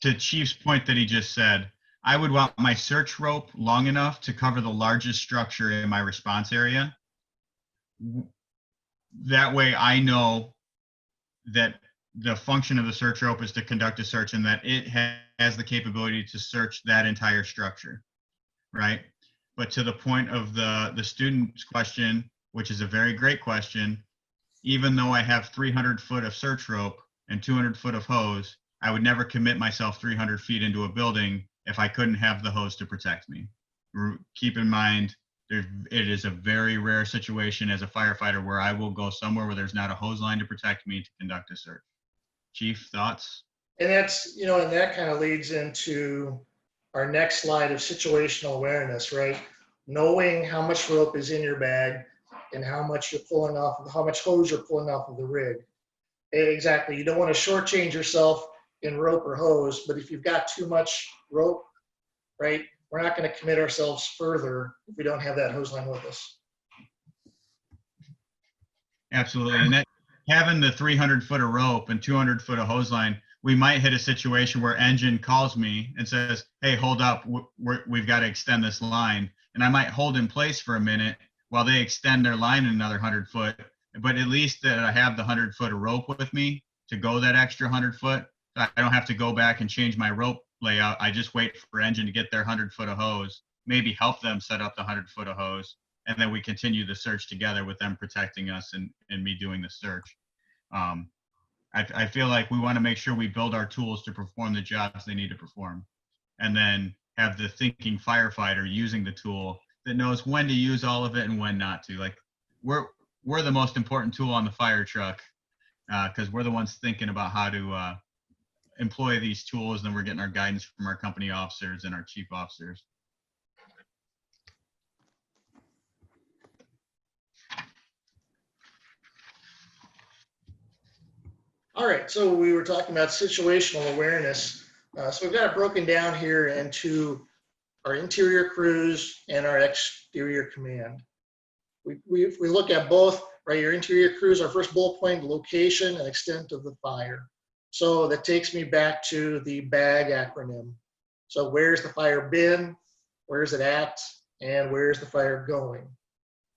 to Chief's point that he just said, I would want my search rope long enough to cover the largest structure in my response area. That way I know that the function of the search rope is to conduct a search and that it has the capability to search that entire structure, right? But to the point of the student's question, which is a very great question, even though I have 300 foot of search rope and 200 foot of hose, I would never commit myself 300 feet into a building if I couldn't have the hose to protect me. Keep in mind, it is a very rare situation as a firefighter where I will go somewhere where there's not a hose line to protect me to conduct a search. Chief, thoughts? And that's, and that kind of leads into our next slide of situational awareness, right? Knowing how much rope is in your bag and how much you're pulling off, how much hose you're pulling off of the rig. Exactly. You don't want to shortchange yourself in rope or hose, but if you've got too much rope, right, we're not going to commit ourselves further if we don't have that hose line with us. Absolutely. And that, having the 300 foot of rope and 200 foot of hose line, we might hit a situation where engine calls me and says, hey, hold up, we've got to extend this line. And I might hold in place for a minute while they extend their line another 100 foot. But at least that I have the 100 foot of rope with me to go that extra 100 foot. I don't have to go back and change my rope layout. I just wait for engine to get their 100 foot of hose, maybe help them set up the 100 foot of hose, and then we continue the search together with them protecting us and me doing the search. I feel like we want to make sure we build our tools to perform the jobs they need to perform, and then have the thinking firefighter using the tool that knows when to use all of it and when not to. Like we're the most important tool on the fire truck because we're the ones thinking about how to employ these tools, and then we're getting our guidance from our company officers and our chief officers. All right, so we were talking about situational awareness. So we've got it broken down here into our interior crews and our exterior command. We look at both, right? Your interior crews, our first bullet point, location and extent of the fire. So that takes me back to the BAG acronym. So where's the fire been? Where's it at? And where's the fire going?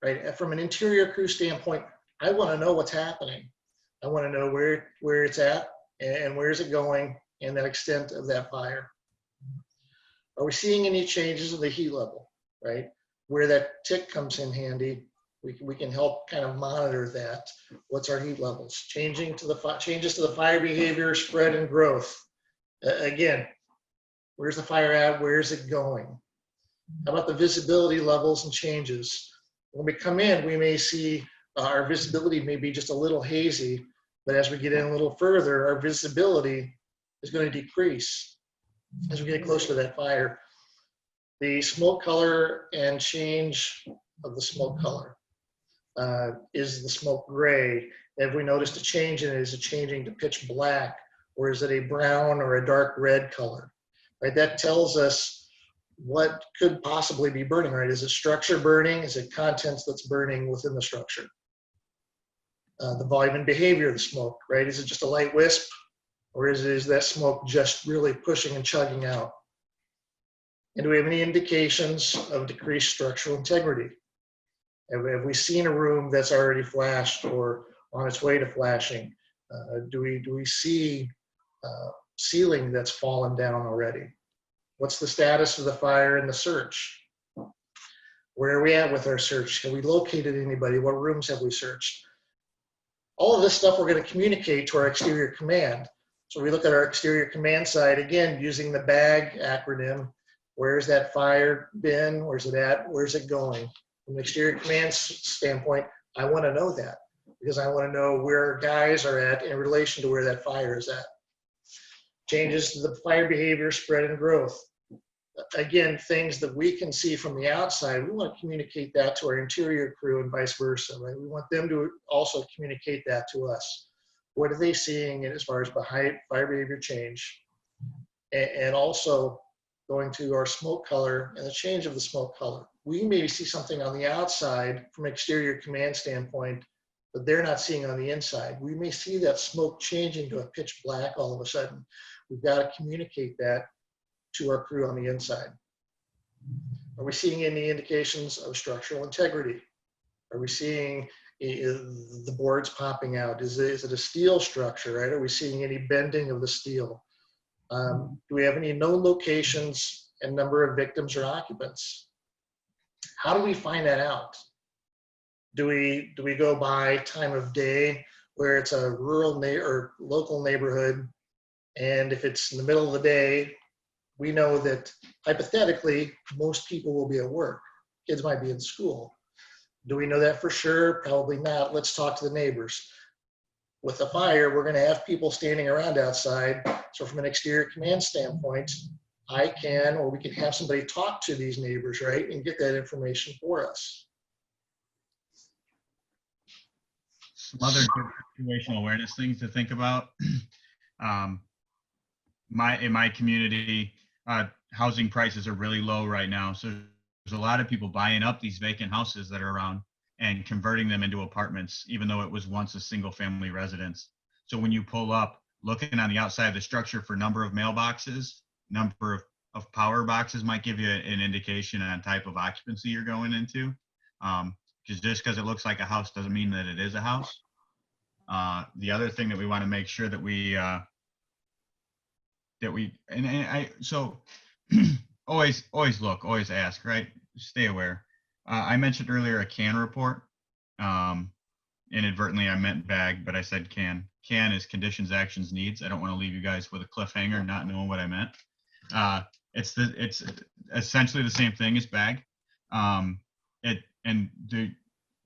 Right? From an interior crew standpoint, I want to know what's happening. I want to know where it's at and where is it going and the extent of that fire. Are we seeing any changes in the heat level, right? Where that tick comes in handy, we can help kind of monitor that. What's our heat levels? Changes to the fire behavior, spread, and growth. Again, where's the fire at? Where is it going? How about the visibility levels and changes? When we come in, we may see our visibility may be just a little hazy, but as we get in a little further, our visibility is going to decrease as we get closer to that fire. The smoke color and change of the smoke color. Is the smoke gray? Have we noticed a change in it? Is it changing to pitch black? Or is it a brown or a dark red color? Right, that tells us what could possibly be burning, right? Is it structure burning? Is it contents that's burning within the structure? The volume and behavior of the smoke, right? Is it just a light wisp? Or is that smoke just really pushing and chugging out? And do we have any indications of decreased structural integrity? Have we seen a room that's already flashed or on its way to flashing? Do we see ceiling that's fallen down already? What's the status of the fire and the search? Where are we at with our search? Have we located anybody? What rooms have we searched? All of this stuff we're going to communicate to our exterior command. So we look at our exterior command side, again, using the BAG acronym. Where's that fire been? Where's it at? Where's it going? From the exterior command standpoint, I want to know that because I want to know where our guys are at in relation to where that fire is at. Changes to the fire behavior, spread, and growth. Again, things that we can see from the outside, we want to communicate that to our interior crew and vice versa, right? We want them to also communicate that to us. What are they seeing as far as fire behavior change? And also going to our smoke color and the change of the smoke color. We may see something on the outside from an exterior command standpoint that they're not seeing on the inside. We may see that smoke changing to a pitch black all of a sudden. we've got to communicate that to our crew on the inside. Are we seeing any indications of structural integrity? Are we seeing the boards popping out? Is it a steel structure, right? Are we seeing any bending of the steel? Do we have any known locations and number of victims or occupants? How do we find that out? Do we go by time of day, where it's a rural or local neighborhood, and if it's in the middle of the day, we know that hypothetically most people will be at work. Kids might be in school. Do we know that for sure? Probably not. Let's talk to the neighbors. With a fire, we're going to have people standing around outside. So from an exterior command standpoint, we can have somebody talk to these neighbors, right, and get that information for us. Some other good situational awareness things to think about. In my community, housing prices are really low right now. So there's a lot of people buying up these vacant houses that are around and converting them into apartments, even though it was once a single family residence. So when you pull up, looking on the outside of the structure for number of mailboxes, number of power boxes might give you an indication on type of occupancy you're going into. Just because it looks like a house doesn't mean that it is a house. The other thing that we want to make sure that we so always look, always ask, right? Stay aware. I mentioned earlier a CAN report. Inadvertently I meant bag, but I said CAN. CAN is conditions, actions, needs. I don't want to leave you guys with a cliffhanger not knowing what I meant. It's essentially the same thing as bag.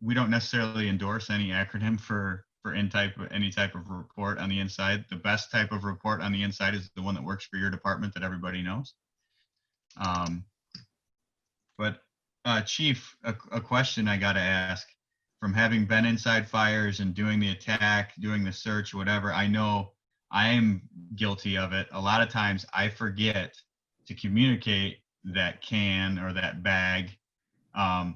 We don't necessarily endorse any acronym for any type of report on the inside. The best type of report on the inside is the one that works for your department that everybody knows. But Chief, a question I got to ask, from having been inside fires and doing the attack, doing the search, whatever, I know I am guilty of it. A lot of times I forget to communicate that CAN or that bag,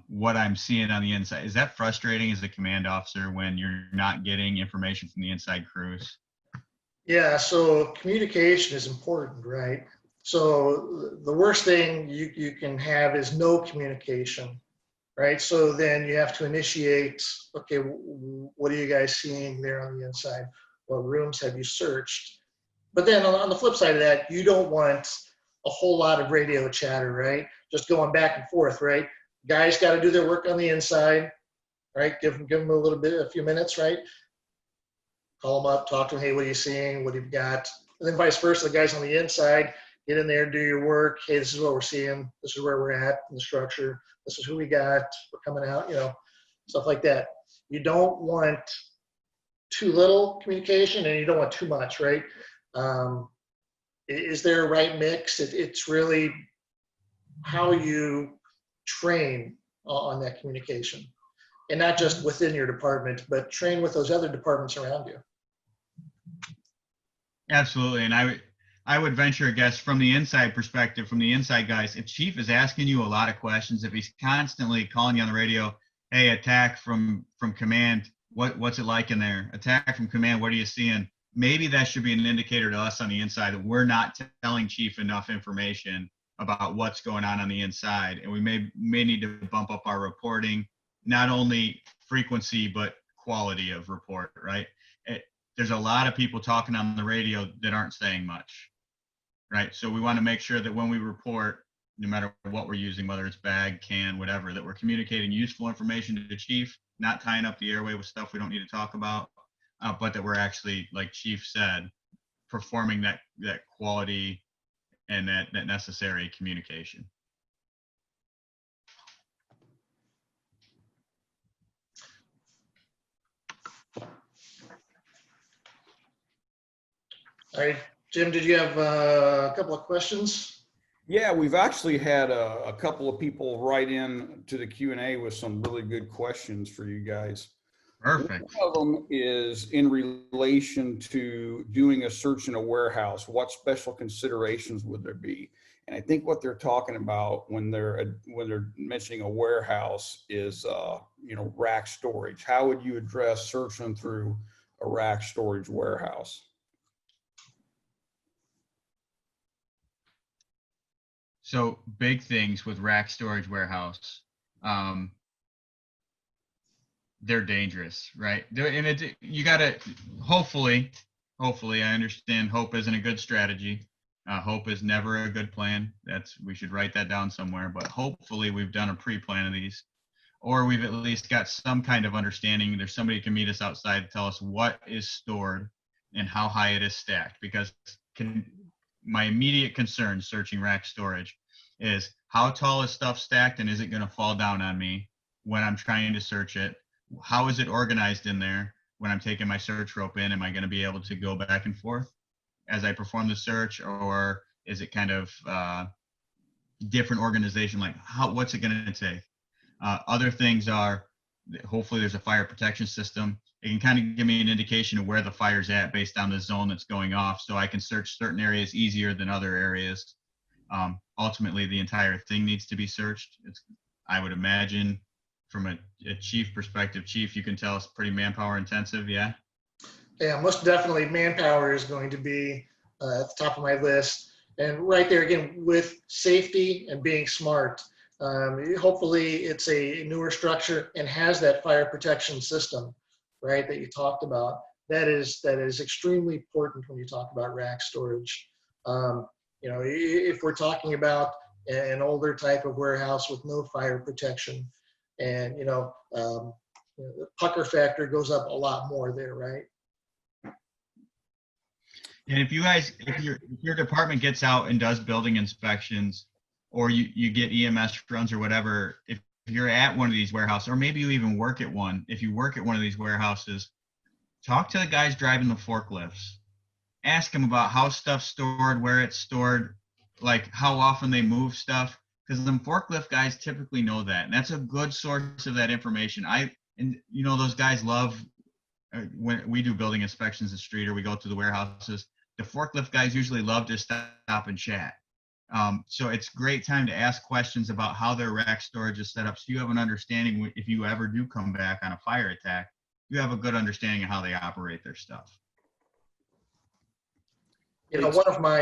what I'm seeing on the inside. Is that frustrating as a command officer when you're not getting information from the inside crews? Yeah, so communication is important, right? So the worst thing you can have is no communication, right? So then you have to initiate, okay, what are you guys seeing there on the inside? What rooms have you searched? But then on the flip side of that, you don't want a whole lot of radio chatter, right? Just going back and forth, right? Guys got to do their work on the inside, right? Give them a few minutes, right? Call them up, talk to them. Hey, what are you seeing? What have you got? And then vice versa, the guys on the inside, get in there, do your work. Hey, this is what we're seeing. This is where we're at in the structure. This is who we got. We're coming out, stuff like that. You don't want too little communication and you don't want too much, right? Is there a right mix? It's really how you train on that communication, and not just within your department, but train with those other departments around you. Absolutely. And I would venture a guess from the inside perspective, from the inside guys, if Chief is asking you a lot of questions, if he's constantly calling you on the radio, hey, attack from command, what's it like in there? Attack from command, what are you seeing? Maybe that should be an indicator to us on the inside that we're not telling Chief enough information about what's going on the inside. And we may need to bump up our reporting, not only frequency, but quality of report, right? There's a lot of people talking on the radio that aren't saying much, right? So we want to make sure that when we report, no matter what we're using, whether it's bag, CAN, whatever, that we're communicating useful information to the Chief, not tying up the airway with stuff we don't need to talk about, but that we're actually, like Chief said, performing that quality and that necessary communication. All right, Jim, did you have a couple of questions? Yeah, we've actually had a couple of people write in to the Q&A with some really good questions for you guys. Perfect. One of them is in relation to doing a search in a warehouse. What special considerations would there be? And I think what they're talking about when they're mentioning a warehouse is rack storage. How would you address searching through a rack storage warehouse? So big things with rack storage warehouse. They're dangerous, right? And you gotta, hopefully, I understand hope isn't a good strategy. Hope is never a good plan. We should write that down somewhere, but hopefully we've done a pre-plan of these, or we've at least got some kind of understanding. There's somebody who can meet us outside to tell us what is stored and how high it is stacked, because my immediate concern searching rack storage is how tall is stuff stacked, and is it going to fall down on me when I'm trying to search it? How is it organized in there when I'm taking my search rope in? Am I going to be able to go back and forth as I perform the search, or is it kind of different organization? Like what's it going to take? Other things are, hopefully there's a fire protection system. It can kind of give me an indication of where the fire's at based on the zone that's going off, so I can search certain areas easier than other areas. Ultimately, the entire thing needs to be searched. I would imagine, from a chief perspective, Chief, you can tell it's pretty manpower intensive, yeah? Yeah, most definitely manpower is going to be at the top of my list. And right there again, with safety and being smart, hopefully it's a newer structure and has that fire protection system, right, that you talked about. That is extremely important when you talk about rack storage. If we're talking about an older type of warehouse with no fire protection, and the pucker factor goes up a lot more there, right? And if your department gets out and does building inspections, or you get EMS runs or whatever, if you're at one of these warehouses, or maybe you even work at one, if you work at one of these warehouses, talk to the guys driving the forklifts. Ask them about how stuff's stored, where it's stored, like how often they move stuff, because them forklift guys typically know that, and that's a good source of that information. Those guys love, when we do building inspections in the street or we go to the warehouses, the forklift guys usually love to stop and chat. So it's a great time to ask questions about how their rack storage is set up, so you have an understanding. If you ever do come back on a fire attack, you have a good understanding of how they operate their stuff. One of my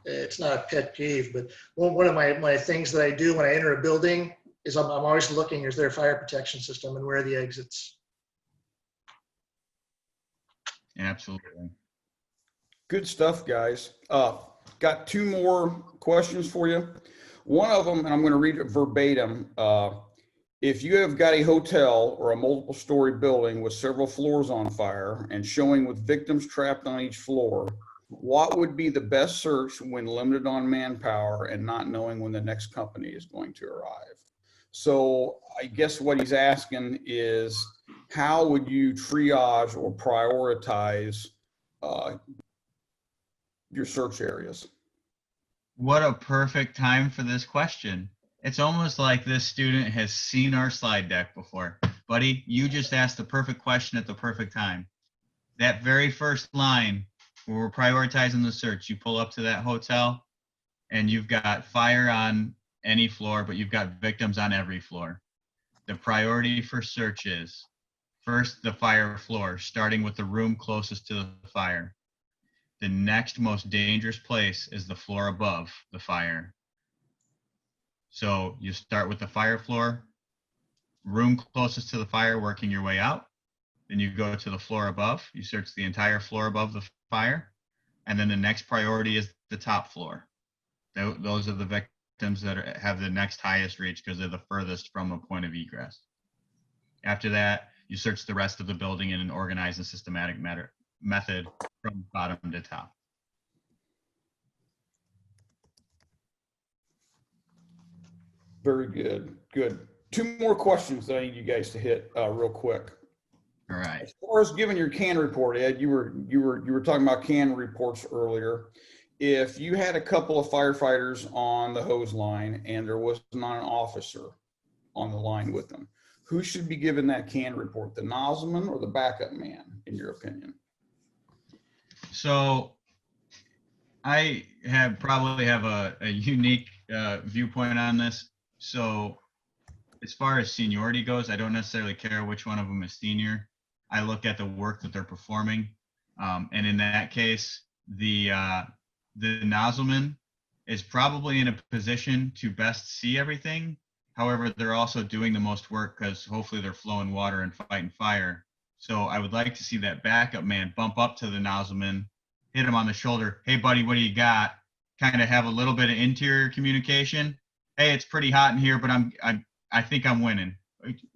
it's not a pet peeve, but one of my things that I do when I enter a building is I'm always looking, is there a fire protection system and where are the exits? Absolutely. Good stuff, guys. Got two more questions for you. One of them, and I'm going to read it verbatim. If you have got a hotel or a multiple story building with several floors on fire and showing with victims trapped on each floor, what would be the best search when limited on manpower and not knowing when the next company is going to arrive? So I guess what he's asking is, how would you triage or prioritize your search areas? What a perfect time for this question. It's almost like this student has seen our slide deck before. Buddy, you just asked the perfect question at the perfect time. That very first line where we're prioritizing the search, you pull up to that hotel and you've got fire on any floor, but you've got victims on every floor. The priority for search is first the fire floor, starting with the room closest to the fire. The next most dangerous place is the floor above the fire. So you start with the fire floor, room closest to the fire, working your way out. Then you go to the floor above. You search the entire floor above the fire. And then the next priority is the top floor. Those are the victims that have the next highest reach because they're the furthest from a point of egress. After that, you search the rest of the building in an organized and systematic method from bottom to top. Very good. Good. Two more questions that I need you guys to hit real quick. All right. As far as giving your CAN report, Ed, you were talking about CAN reports earlier. If you had a couple of firefighters on the hose line and there was not an officer on the line with them, who should be given that CAN report, the nozzleman or the backup man, in your opinion? So I probably have a unique viewpoint on this. So as far as seniority goes, I don't necessarily care which one of them is senior. I look at the work that they're performing. And in that case, the nozzleman is probably in a position to best see everything. However, they're also doing the most work because hopefully they're flowing water and fighting fire. So I would like to see that backup man bump up to the nozzleman, hit him on the shoulder. Hey, buddy, what do you got? Kind of have a little bit of interior communication. Hey, it's pretty hot in here, but I think I'm winning.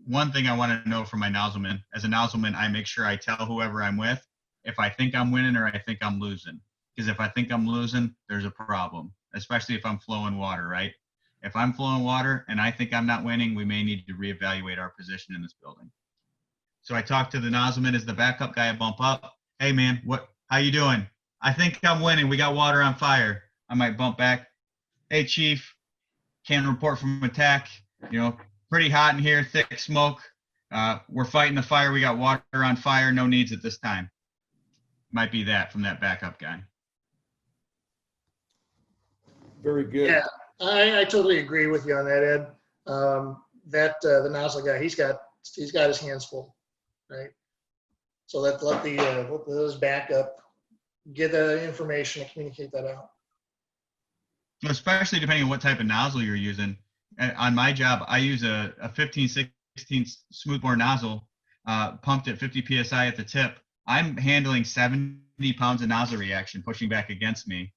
One thing I want to know from my nozzleman, as a nozzleman, I make sure I tell whoever I'm with if I think I'm winning or I think I'm losing. Because if I think I'm losing, there's a problem, especially if I'm flowing water, right? If I'm flowing water and I think I'm not winning, we may need to reevaluate our position in this building. So I talk to the nozzleman as the backup guy. I bump up. Hey, man, how you doing? I think I'm winning. We got water on fire. I might bump back. Hey, chief, can report from attack. Pretty hot in here, thick smoke. We're fighting the fire. We got water on fire. No needs at this time. Might be that from that backup guy. Very good. Yeah, I totally agree with you on that, Ed. The nozzle guy, he's got his hands full, right? So let those backup get the information and communicate that out. Especially depending on what type of nozzle you're using. On my job, I use a 15/16 smoothbore nozzle, pumped at 50 psi at the tip. I'm handling 70 pounds of nozzle reaction pushing back against me.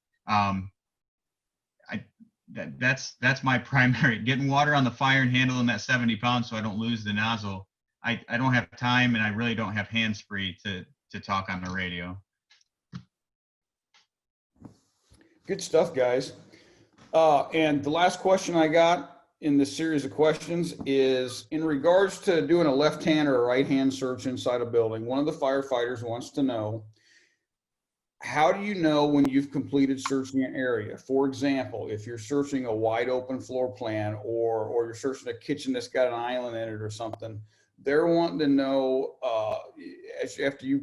That's my primary, getting water on the fire and handling that 70 pounds so I don't lose the nozzle. I don't have time, and I really don't have hands free to talk on the radio. Good stuff, guys. And the last question I got in this series of questions is in regards to doing a left-hand or a right-hand search inside a building. One of the firefighters wants to know, how do you know when you've completed searching an area? For example, if you're searching a wide open floor plan or you're searching a kitchen that's got an island in it or something, they're wanting to know after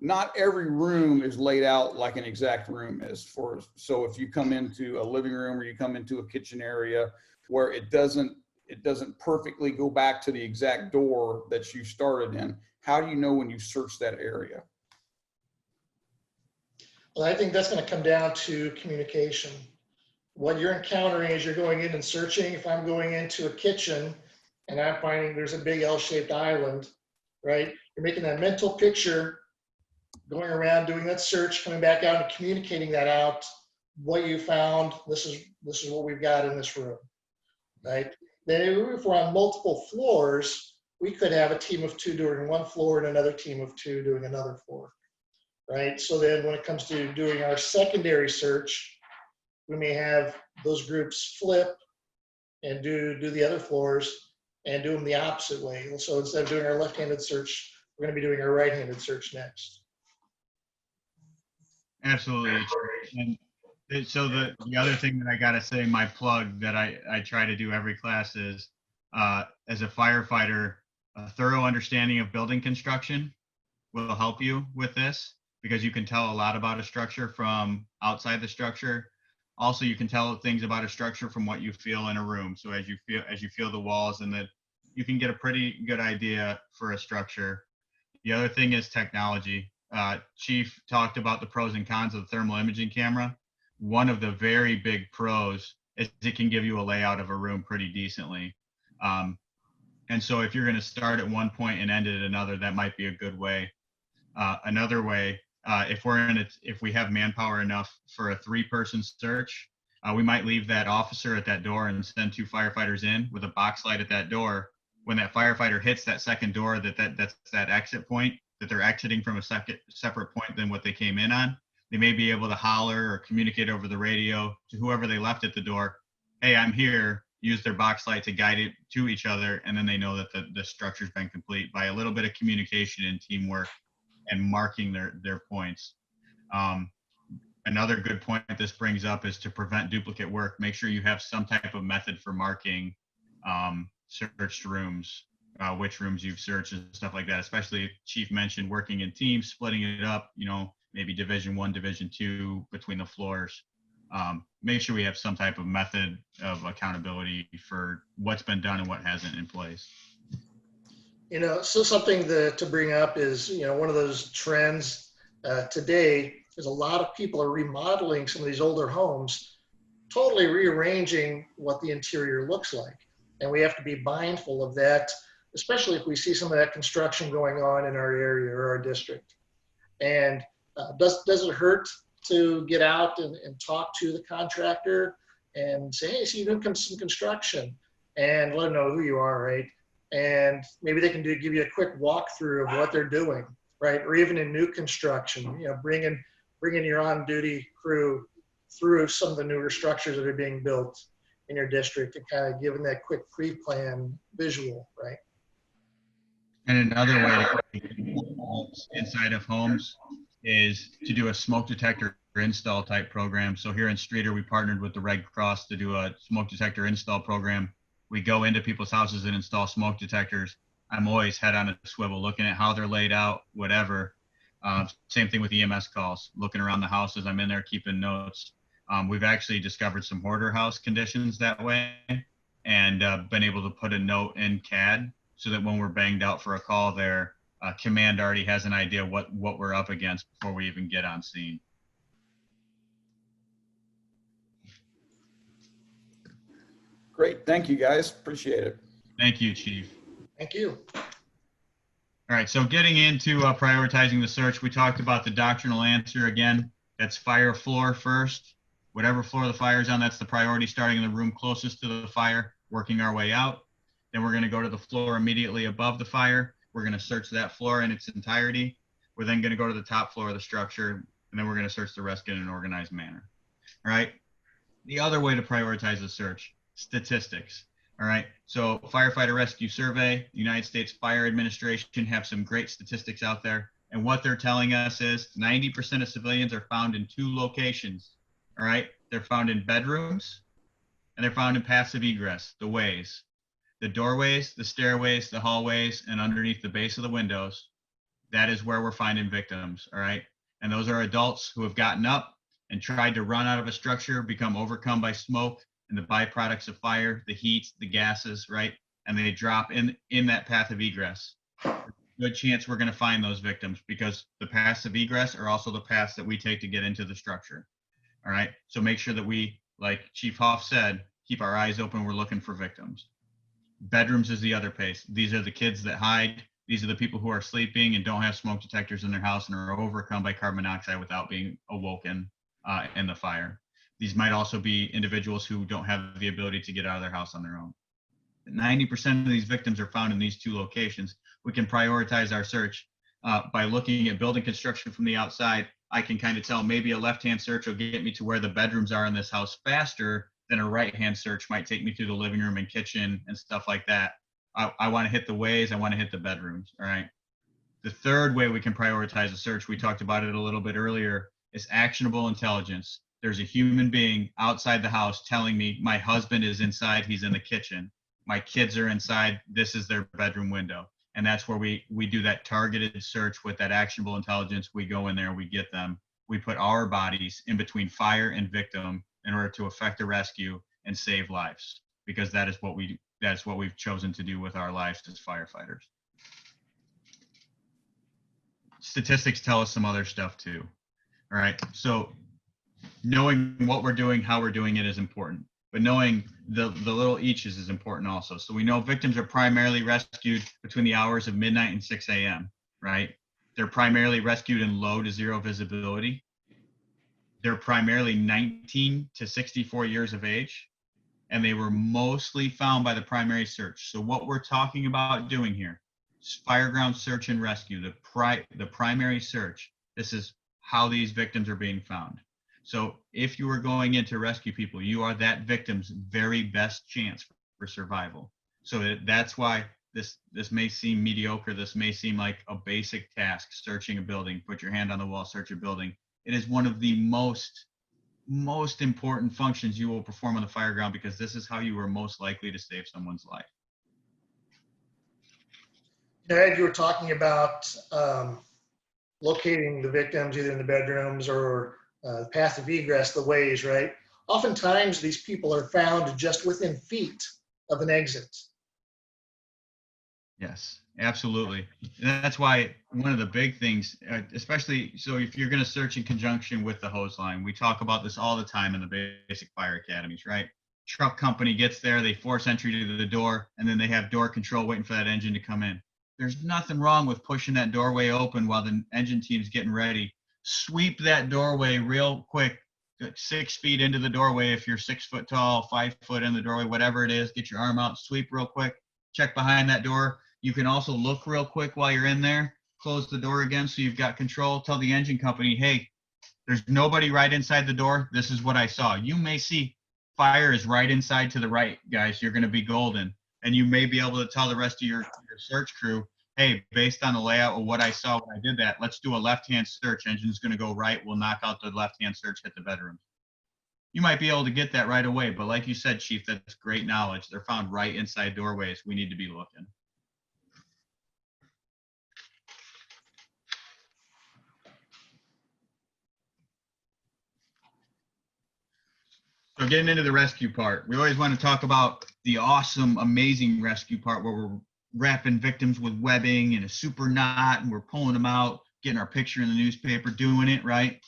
not every room is laid out like an exact room is. So if you come into a living room or you come into a kitchen area where it doesn't perfectly go back to the exact door that you started in, how do you know when you search that area? Well, I think that's going to come down to communication. What you're encountering as you're going in and searching, if I'm going into a kitchen and I'm finding there's a big L-shaped island, right? You're making that mental picture, going around doing that search, coming back out and communicating that out, what you found, this is what we've got in this room, right? Then if we're on multiple floors, we could have a team of 2 doing one floor and another team of 2 doing another floor, right? So then when it comes to doing our secondary search, we may have those groups flip and do the other floors and do them the opposite way. So instead of doing our left-handed search, we're going to be doing our right-handed search next. Absolutely. And so the other thing that I got to say, my plug that I try to do every class is, as a firefighter, a thorough understanding of building construction will help you with this, because you can tell a lot about a structure from outside the structure. Also, you can tell things about a structure from what you feel in a room. So as you feel the walls, and that you can get a pretty good idea for a structure. The other thing is technology. Chief talked about the pros and cons of the thermal imaging camera. One of the very big pros is it can give you a layout of a room pretty decently. And so if you're going to start at one point and end at another, that might be a good way. Another way, if we have manpower enough for a 3-person search, we might leave that officer at that door and send 2 firefighters in with a box light at that door. When that firefighter hits that second door, that's that exit point, that they're exiting from a separate point than what they came in on, they may be able to holler or communicate over the radio to whoever they left at the door, hey, I'm here, use their box light to guide it to each other, and then they know that the structure's been complete by a little bit of communication and teamwork and marking their points. Another good point this brings up is to prevent duplicate work. Make sure you have some type of method for marking searched rooms, which rooms you've searched and stuff like that. Especially, Chief mentioned working in teams, splitting it up, maybe Division 1, Division 2 between the floors. Make sure we have some type of method of accountability for what's been done and what hasn't in place. So something to bring up is, one of those trends today is a lot of people are remodeling some of these older homes totally rearranging what the interior looks like. And we have to be mindful of that, especially if we see some of that construction going on in our area or our district. And does it hurt to get out and talk to the contractor and say, hey, so you're doing some construction, and let them know who you are, right? And maybe they can give you a quick walkthrough of what they're doing, right? Or even in new construction, you know, bringing your on-duty crew through some of the newer structures that are being built in your district and kind of giving that quick pre-plan visual, right? And another way to inside of homes is to do a smoke detector install type program. So here in Streeter, we partnered with the Red Cross to do a smoke detector install program. We go into people's houses and install smoke detectors. I'm always head on a swivel, looking at how they're laid out, whatever. Same thing with EMS calls, looking around the houses. I'm in there keeping notes. We've actually discovered some hoarder house conditions that way, and been able to put a note in CAD so that when we're banged out for a call there, command already has an idea what we're up against before we even get on scene. Great. Thank you, guys. Appreciate it. Thank you, Chief. Thank you. All right, so getting into prioritizing the search, we talked about the doctrinal answer again. That's fire floor first. Whatever floor the fire's on, that's the priority, starting in the room closest to the fire, working our way out. Then we're going to go to the floor immediately above the fire. We're going to search that floor in its entirety. We're then going to go to the top floor of the structure, and then we're going to search the rest in an organized manner. All right. The other way to prioritize the search, statistics. All right. So Firefighter Rescue Survey, United States Fire Administration have some great statistics out there. And what they're telling us is 90% of civilians are found in 2 locations. All right. They're found in bedrooms, and they're found in passive egress, the ways. The doorways, the stairways, the hallways, and underneath the base of the windows. That is where we're finding victims. All right. And those are adults who have gotten up and tried to run out of a structure, become overcome by smoke and the byproducts of fire, the heat, the gases, right? And they drop in that path of egress. Good chance we're going to find those victims, because the paths of egress are also the paths that we take to get into the structure. All right. So make sure that we, like Chief Hoff said, keep our eyes open. We're looking for victims. Bedrooms is the other place. These are the kids that hide. These are the people who are sleeping and don't have smoke detectors in their house and are overcome by carbon monoxide without being awoken in the fire. These might also be individuals who don't have the ability to get out of their house on their own. 90% of these victims are found in these 2 locations. We can prioritize our search by looking at building construction from the outside. I can kind of tell maybe a left-hand search will get me to where the bedrooms are in this house faster than a right-hand search might take me through the living room and kitchen and stuff like that. I want to hit the ways, I want to hit the bedrooms, all right? The third way we can prioritize a search, we talked about it a little bit earlier, is actionable intelligence. There's a human being outside the house telling me my husband is inside, he's in the kitchen. My kids are inside, this is their bedroom window. And that's where we do that targeted search with that actionable intelligence. We go in there, we get them. We put our bodies in between fire and victim in order to effect a rescue and save lives, because that's what we've chosen to do with our lives as firefighters. Statistics tell us some other stuff too. All right. So knowing what we're doing, how we're doing it is important, but knowing the little eaches is important also. So we know victims are primarily rescued between the hours of midnight and 6 a.m., right? They're primarily rescued in low to zero visibility. They're primarily 19 to 64 years of age, and they were mostly found by the primary search. So what we're talking about doing here is Fireground search and rescue, the primary search. This is how these victims are being found. So if you are going in to rescue people, you are that victim's very best chance for survival. So that's why this may seem mediocre. This may seem like a basic task, searching a building, put your hand on the wall, search a building. It is one of the most important functions you will perform on the Fireground, because this is how you are most likely to save someone's life. Ed, you were talking about locating the victims either in the bedrooms or path of egress, the ways, right? Oftentimes these people are found just within feet of an exit. Yes, absolutely. And that's why one of the big things, especially so if you're going to search in conjunction with the hose line, we talk about this all the time in the basic fire academies, right? Truck company gets there, they force entry to the door, and then they have door control waiting for that engine to come in. There's nothing wrong with pushing that doorway open while the engine team's getting ready. Sweep that doorway real quick, 6 feet into the doorway. If you're 6 foot tall, 5 foot in the doorway, whatever it is, get your arm out, sweep real quick, check behind that door. You can also look real quick while you're in there, close the door again so you've got control. Tell the engine company, hey, there's nobody right inside the door. This is what I saw. You may see fire is right inside to the right, guys. You're going to be golden. And you may be able to tell the rest of your search crew, hey, based on the layout of what I saw when I did that, let's do a left-hand search. Engine's going to go right. We'll knock out the left-hand search, hit the bedrooms. You might be able to get that right away. But like you said, Chief, that's great knowledge. They're found right inside doorways. We need to be looking. So getting into the rescue part, we always want to talk about the awesome, amazing rescue part where we're wrapping victims with webbing and a super knot and we're pulling them out, getting our picture in the newspaper, doing it, right?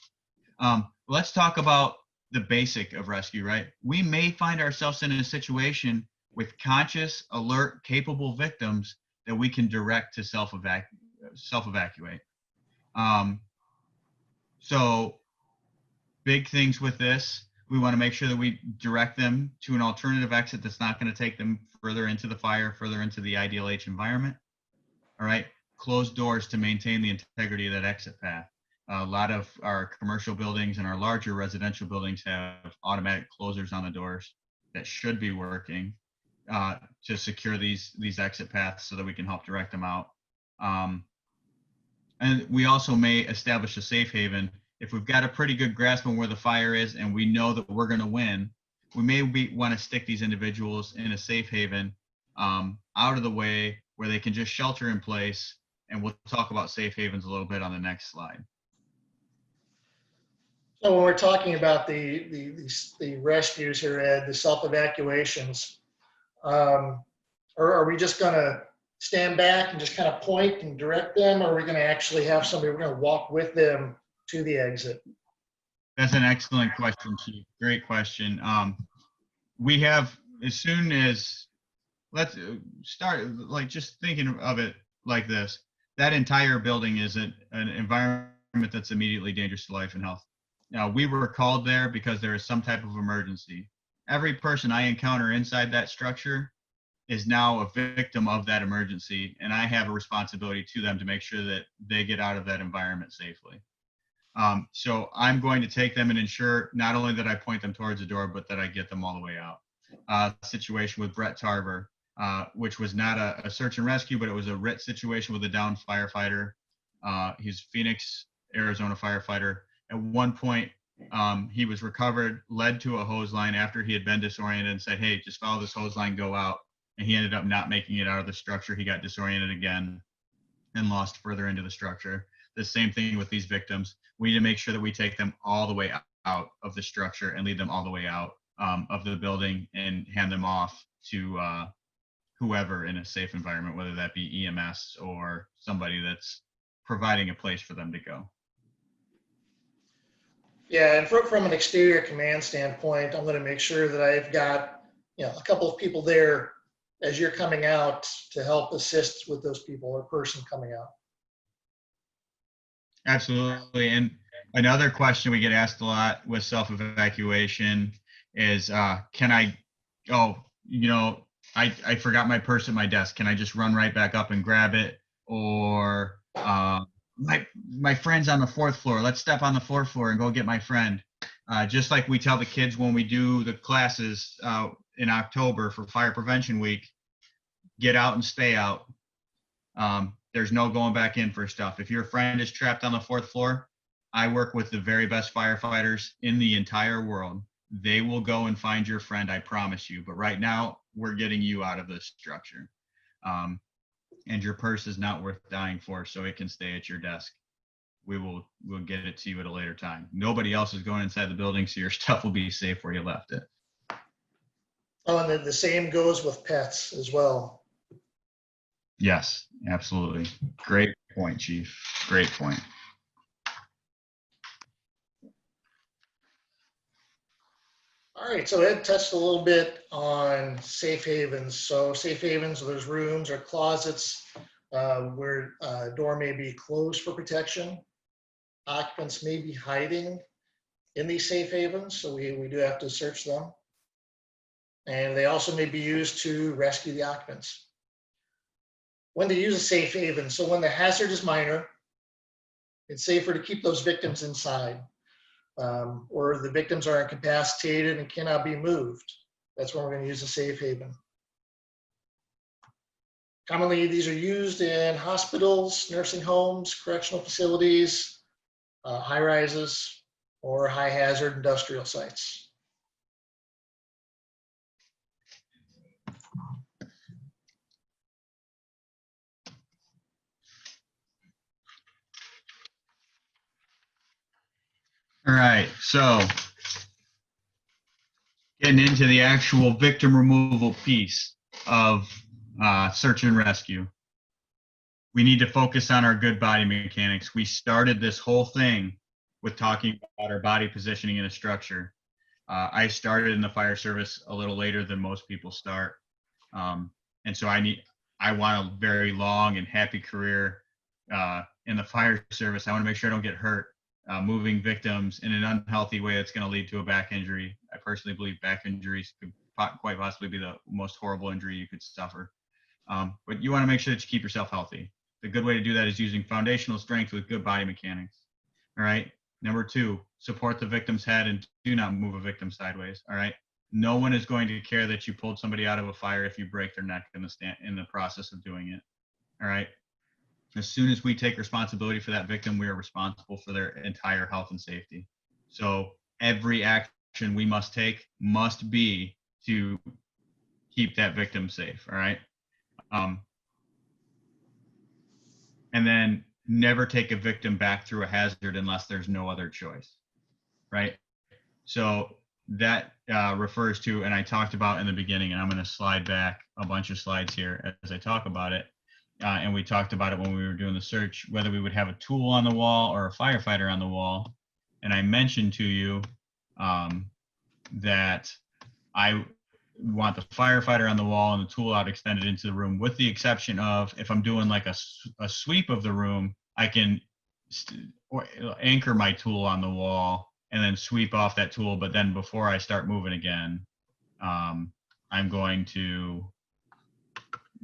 Let's talk about the basic of rescue, right? We may find ourselves in a situation with conscious, alert, capable victims that we can direct to self-evacuate. So big things with this. We want to make sure that we direct them to an alternative exit that's not going to take them further into the fire, further into the IDLH environment. All right. Close doors to maintain the integrity of that exit path. A lot of our commercial buildings and our larger residential buildings have automatic closers on the doors that should be working to secure these exit paths so that we can help direct them out. And we also may establish a safe haven. If we've got a pretty good grasp on where the fire is and we know that we're going to win, we may want to stick these individuals in a safe haven out of the way where they can just shelter in place. And we'll talk about safe havens a little bit on the next slide. So when we're talking about the rescues here, Ed, the self-evacuations, are we just going to stand back and just kind of point and direct them, or are we going to actually have somebody, we're going to walk with them to the exit? That's an excellent question, Chief. Great question. We have, as soon as, let's start, like just thinking of it like this, that entire building is an environment that's immediately dangerous to life and health. Now, we were called there because there is some type of emergency. Every person I encounter inside that structure is now a victim of that emergency, and I have a responsibility to them to make sure that they get out of that environment safely. So I'm going to take them and ensure not only that I point them towards the door, but that I get them all the way out. Situation with Brett Tarver, which was not a search and rescue, but it was a RIT situation with a downed firefighter. He's Phoenix, Arizona firefighter. At one point, he was recovered, led to a hose line after he had been disoriented and said, hey, just follow this hose line, go out. And he ended up not making it out of the structure. He got disoriented again and lost further into the structure. The same thing with these victims. We need to make sure that we take them all the way out of the structure and lead them all the way out of the building and hand them off to whoever in a safe environment, whether that be EMS or somebody that's providing a place for them to go. Yeah, and from an exterior command standpoint, I'm going to make sure that I've got, a couple of people there as you're coming out to help assist with those people or person coming out. Absolutely. And another question we get asked a lot with self-evacuation is, can I, I forgot my purse at my desk. Can I just run right back up and grab it? Or my friend's on the 4th floor. Let's step on the 4th floor and go get my friend. Just like we tell the kids when we do the classes in October for Fire Prevention Week, get out and stay out. There's no going back in for stuff. If your friend is trapped on the 4th floor, I work with the very best firefighters in the entire world. They will go and find your friend, I promise you. But right now, we're getting you out of this structure. And your purse is not worth dying for, so it can stay at your desk. We'll get it to you at a later time. Nobody else is going inside the building, so your stuff will be safe where you left it. Oh, and the same goes with pets as well. Yes, absolutely. Great point, Chief. Great point. All right, so Ed touched a little bit on safe havens. So safe havens, there's rooms or closets where a door may be closed for protection. Occupants may be hiding in these safe havens, so we do have to search them. And they also may be used to rescue the occupants. When to use a safe haven, so when the hazard is minor, it's safer to keep those victims inside. Or the victims are incapacitated and cannot be moved. That's when we're going to use a safe haven. Commonly, these are used in hospitals, nursing homes, correctional facilities, high rises, or high hazard industrial sites. All right, so getting into the actual victim removal piece of search and rescue. We need to focus on our good body mechanics. We started this whole thing with talking about our body positioning in a structure. I started in the fire service a little later than most people start. And so I want a very long and happy career in the fire service. I want to make sure I don't get hurt moving victims in an unhealthy way that's going to lead to a back injury. I personally believe back injuries could quite possibly be the most horrible injury you could suffer. But you want to make sure that you keep yourself healthy. The good way to do that is using foundational strength with good body mechanics. All right. Number 2, support the victim's head and do not move a victim sideways. All right. No one is going to care that you pulled somebody out of a fire if you break their neck in the process of doing it. All right. As soon as we take responsibility for that victim, we are responsible for their entire health and safety. So every action we must take must be to keep that victim safe. All right. And then never take a victim back through a hazard unless there's no other choice, right? So that refers to, and I talked about in the beginning, and I'm going to slide back a bunch of slides here as I talk about it. And we talked about it when we were doing the search, whether we would have a tool on the wall or a firefighter on the wall. And I mentioned to you that I want the firefighter on the wall and the tool out extended into the room, with the exception of if I'm doing like a sweep of the room, I can anchor my tool on the wall and then sweep off that tool. But then before I start moving again, I'm going to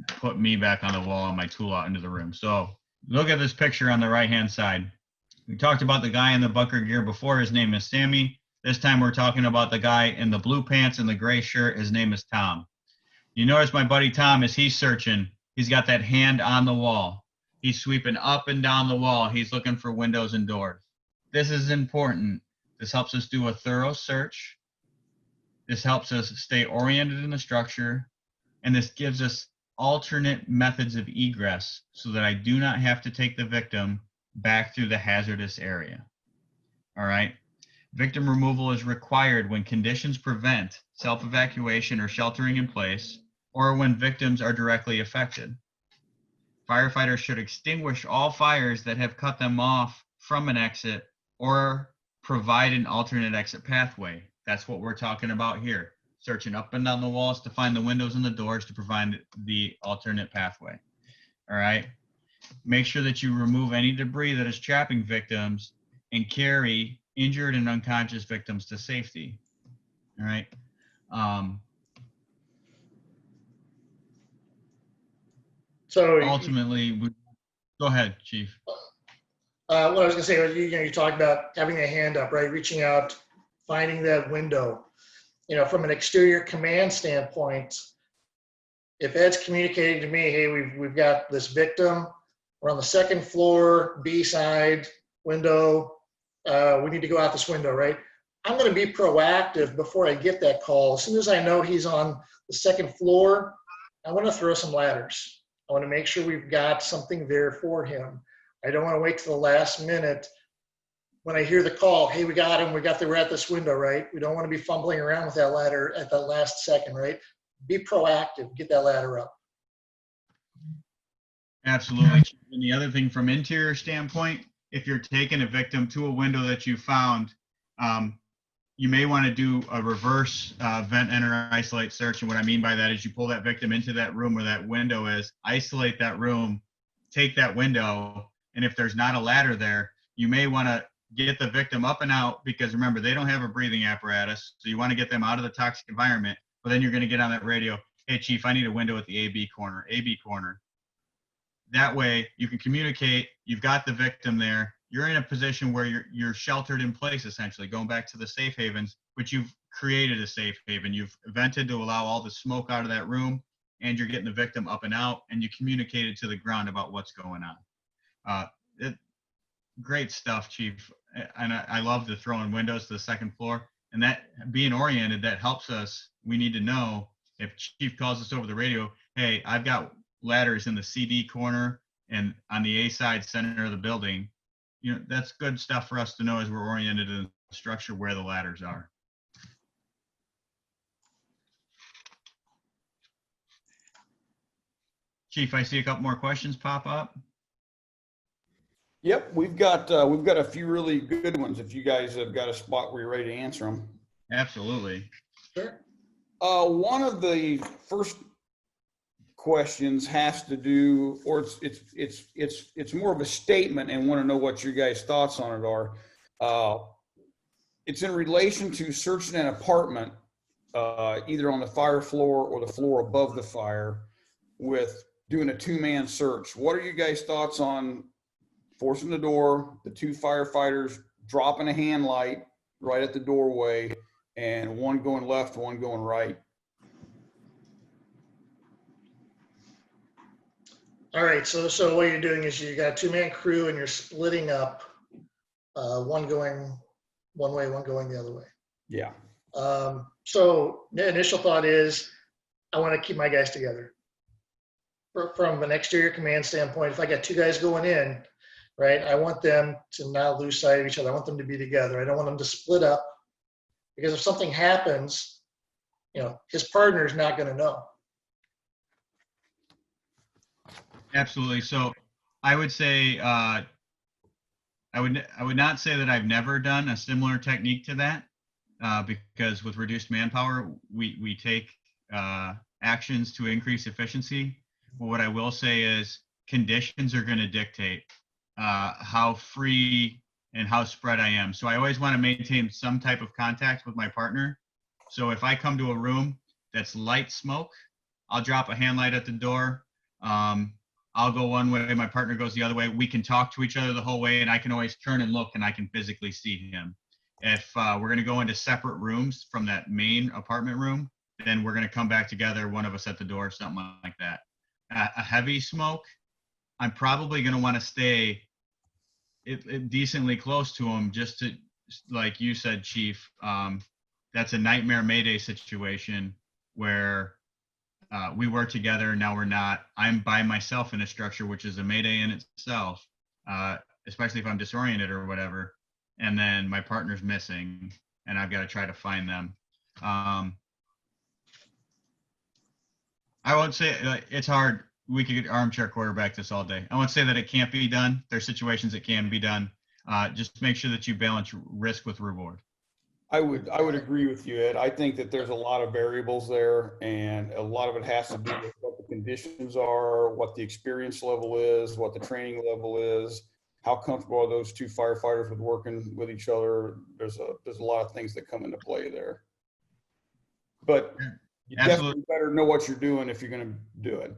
put me back on the wall and my tool out into the room. So look at this picture on the right-hand side. We talked about the guy in the bunker gear before. His name is Sammy. This time we're talking about the guy in the blue pants and the gray shirt. His name is Tom. You notice my buddy Tom, as he's searching, he's got that hand on the wall. He's sweeping up and down the wall. He's looking for windows and doors. This is important. This helps us do a thorough search. This helps us stay oriented in the structure. And this gives us alternate methods of egress so that I do not have to take the victim back through the hazardous area. All right. Victim removal is required when conditions prevent self-evacuation or sheltering in place, or when victims are directly affected. Firefighters should extinguish all fires that have cut them off from an exit or provide an alternate exit pathway. That's what we're talking about here. Searching up and down the walls to find the windows and the doors to provide the alternate pathway. All right. Make sure that you remove any debris that is trapping victims and carry injured and unconscious victims to safety. All right. So Ultimately, go ahead, Chief. what I was going to say was, you talked about having a hand up, right? Reaching out, finding that window. From an exterior command standpoint, if Ed's communicating to me, hey, we've got this victim, we're on the second floor, B side window, we need to go out this window, right? I'm going to be proactive before I get that call. As soon as I know he's on the second floor, I want to throw some ladders. I want to make sure we've got something there for him. I don't want to wait till the last minute when I hear the call, hey, we got him, we're at this window, right? We don't want to be fumbling around with that ladder at that last second, right? Be proactive, get that ladder up. Absolutely. And the other thing from interior standpoint, if you're taking a victim to a window that you found, you may want to do a reverse vent, enter, isolate search. And what I mean by that is you pull that victim into that room where that window is, isolate that room, take that window, and if there's not a ladder there, you may want to get the victim up and out, because remember, they don't have a breathing apparatus, so you want to get them out of the toxic environment. But then you're going to get on that radio, hey chief, I need a window at the AB corner. That way you can communicate, you've got the victim there, you're in a position where you're sheltered in place, essentially, going back to the safe havens, but you've created a safe haven. You've vented to allow all the smoke out of that room, and you're getting the victim up and out, and you communicated to the ground about what's going on. Great stuff, Chief. And I love the throwing windows to the second floor. And that being oriented, that helps us. We need to know if Chief calls us over the radio, hey, I've got ladders in the CD corner and on the A side center of the building. You know, that's good stuff for us to know as we're oriented in the structure where the ladders are. Chief, I see a couple more questions pop up. Yep, we've got a few really good ones. If you guys have got a spot where you're ready to answer them. Absolutely. Sure. One of the first questions has to do, or it's more of a statement, and want to know what your guys' thoughts on it are. It's in relation to searching an apartment, either on the fire floor or the floor above the fire, with doing a two-man search. What are you guys' thoughts on forcing the door, the two firefighters dropping a hand light right at the doorway, and one going left, one going right? All right, so what you're doing is you got a two-man crew and you're splitting up, one going one way, one going the other way. Yeah. So the initial thought is, I want to keep my guys together. From an exterior command standpoint, if I got two guys going in, right, I want them to not lose sight of each other. I want them to be together. I don't want them to split up, because if something happens, you know, his partner is not going to know. Absolutely. So I would say, I would not say that I've never done a similar technique to that, because with reduced manpower, we take actions to increase efficiency. But what I will say is conditions are going to dictate how free and how spread I am. So I always want to maintain some type of contact with my partner. So if I come to a room that's light smoke, I'll drop a hand light at the door. I'll go one way, my partner goes the other way. We can talk to each other the whole way, and I can always turn and look, and I can physically see him. If we're going to go into separate rooms from that main apartment room, then we're going to come back together, one of us at the door, something like that. A heavy smoke, I'm probably going to want to stay decently close to him, just to, like you said, Chief, that's a nightmare Mayday situation where we were together, now we're not. I'm by myself in a structure, which is a Mayday in itself, especially if I'm disoriented or whatever, and then my partner's missing, and I've got to try to find them. I won't say it's hard. We could armchair quarterback this all day. I won't say that it can't be done. There's situations it can be done. Just make sure that you balance risk with reward. I would agree with you, Ed. I think that there's a lot of variables there, and a lot of it has to do with what the conditions are, what the experience level is, what the training level is, how comfortable are those two firefighters with working with each other. There's a lot of things that come into play there. But you definitely better know what you're doing if you're going to do it.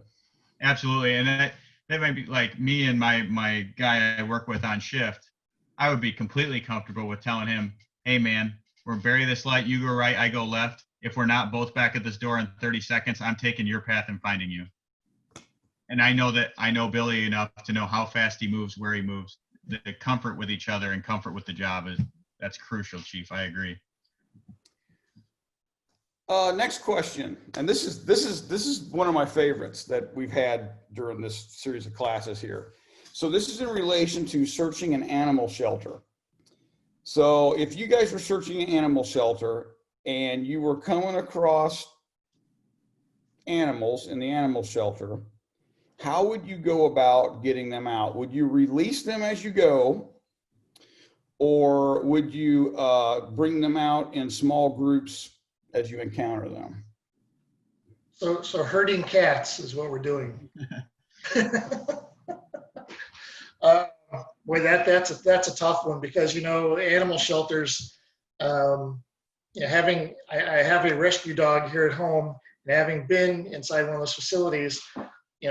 Absolutely. And that might be like me and my guy I work with on shift. I would be completely comfortable with telling him, hey man, we're bury this light, you go right, I go left. If we're not both back at this door in 30 seconds, I'm taking your path and finding you. And I know Billy enough to know how fast he moves, where he moves. The comfort with each other and comfort with the job that's crucial, Chief. I agree. Next question, and this is one of my favorites that we've had during this series of classes here. So this is in relation to searching an animal shelter. So if you guys were searching an animal shelter and you were coming across animals in the animal shelter, how would you go about getting them out? Would you release them as you go, or would you bring them out in small groups as you encounter them? So herding cats is what we're doing. Boy, that's a tough one, because animal shelters. I have a rescue dog here at home, and having been inside one of those facilities,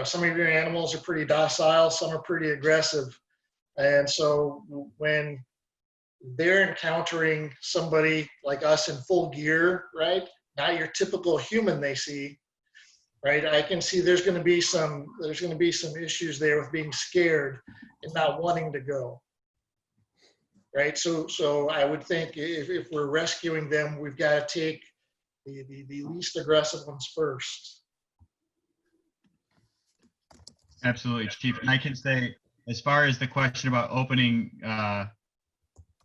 some of your animals are pretty docile, some are pretty aggressive, and so when they're encountering somebody like us in full gear, right? Not your typical human they see, right? I can see there's going to be some issues there with being scared and not wanting to go, right? So I would think if we're rescuing them, we've got to take the least aggressive ones first. Absolutely, Chief. And I can say, as far as the question about opening,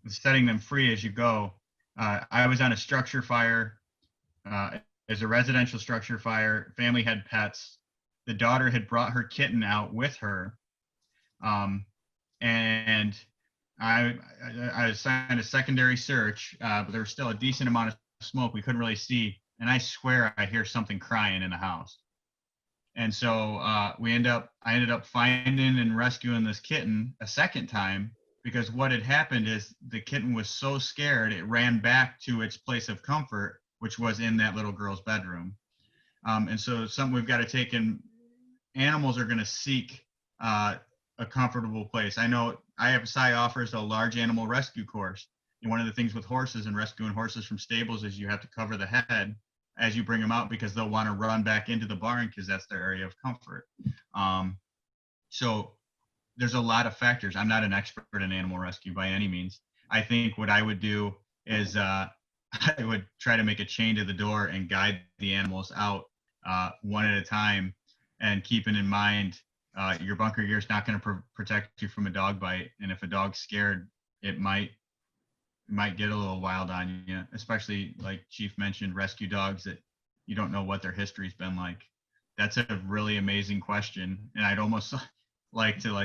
setting them free as you go, I was on a structure fire, as a residential structure fire. Family had pets. The daughter had brought her kitten out with her, and I assigned a secondary search, but there was still a decent amount of smoke. We couldn't really see, and I swear I hear something crying in the house. And so I ended up finding and rescuing this kitten a second time, because what had happened is the kitten was so scared it ran back to its place of comfort, which was in that little girl's bedroom. And so something we've got to take in. Animals are going to seek a comfortable place. I know IFSI offers a large animal rescue course. And one of the things with horses and rescuing horses from stables is you have to cover the head as you bring them out, because they'll want to run back into the barn because that's their area of comfort. So there's a lot of factors. I'm not an expert in animal rescue by any means. I think what I would do is I would try to make a chain to the door and guide the animals out one at a time, and keeping in mind your bunker gear is not going to protect you from a dog bite. And if a dog's scared, it might get a little wild on you, especially like Chief mentioned, rescue dogs that you don't know what their history's been like. That's a really amazing question. And I'd almost like to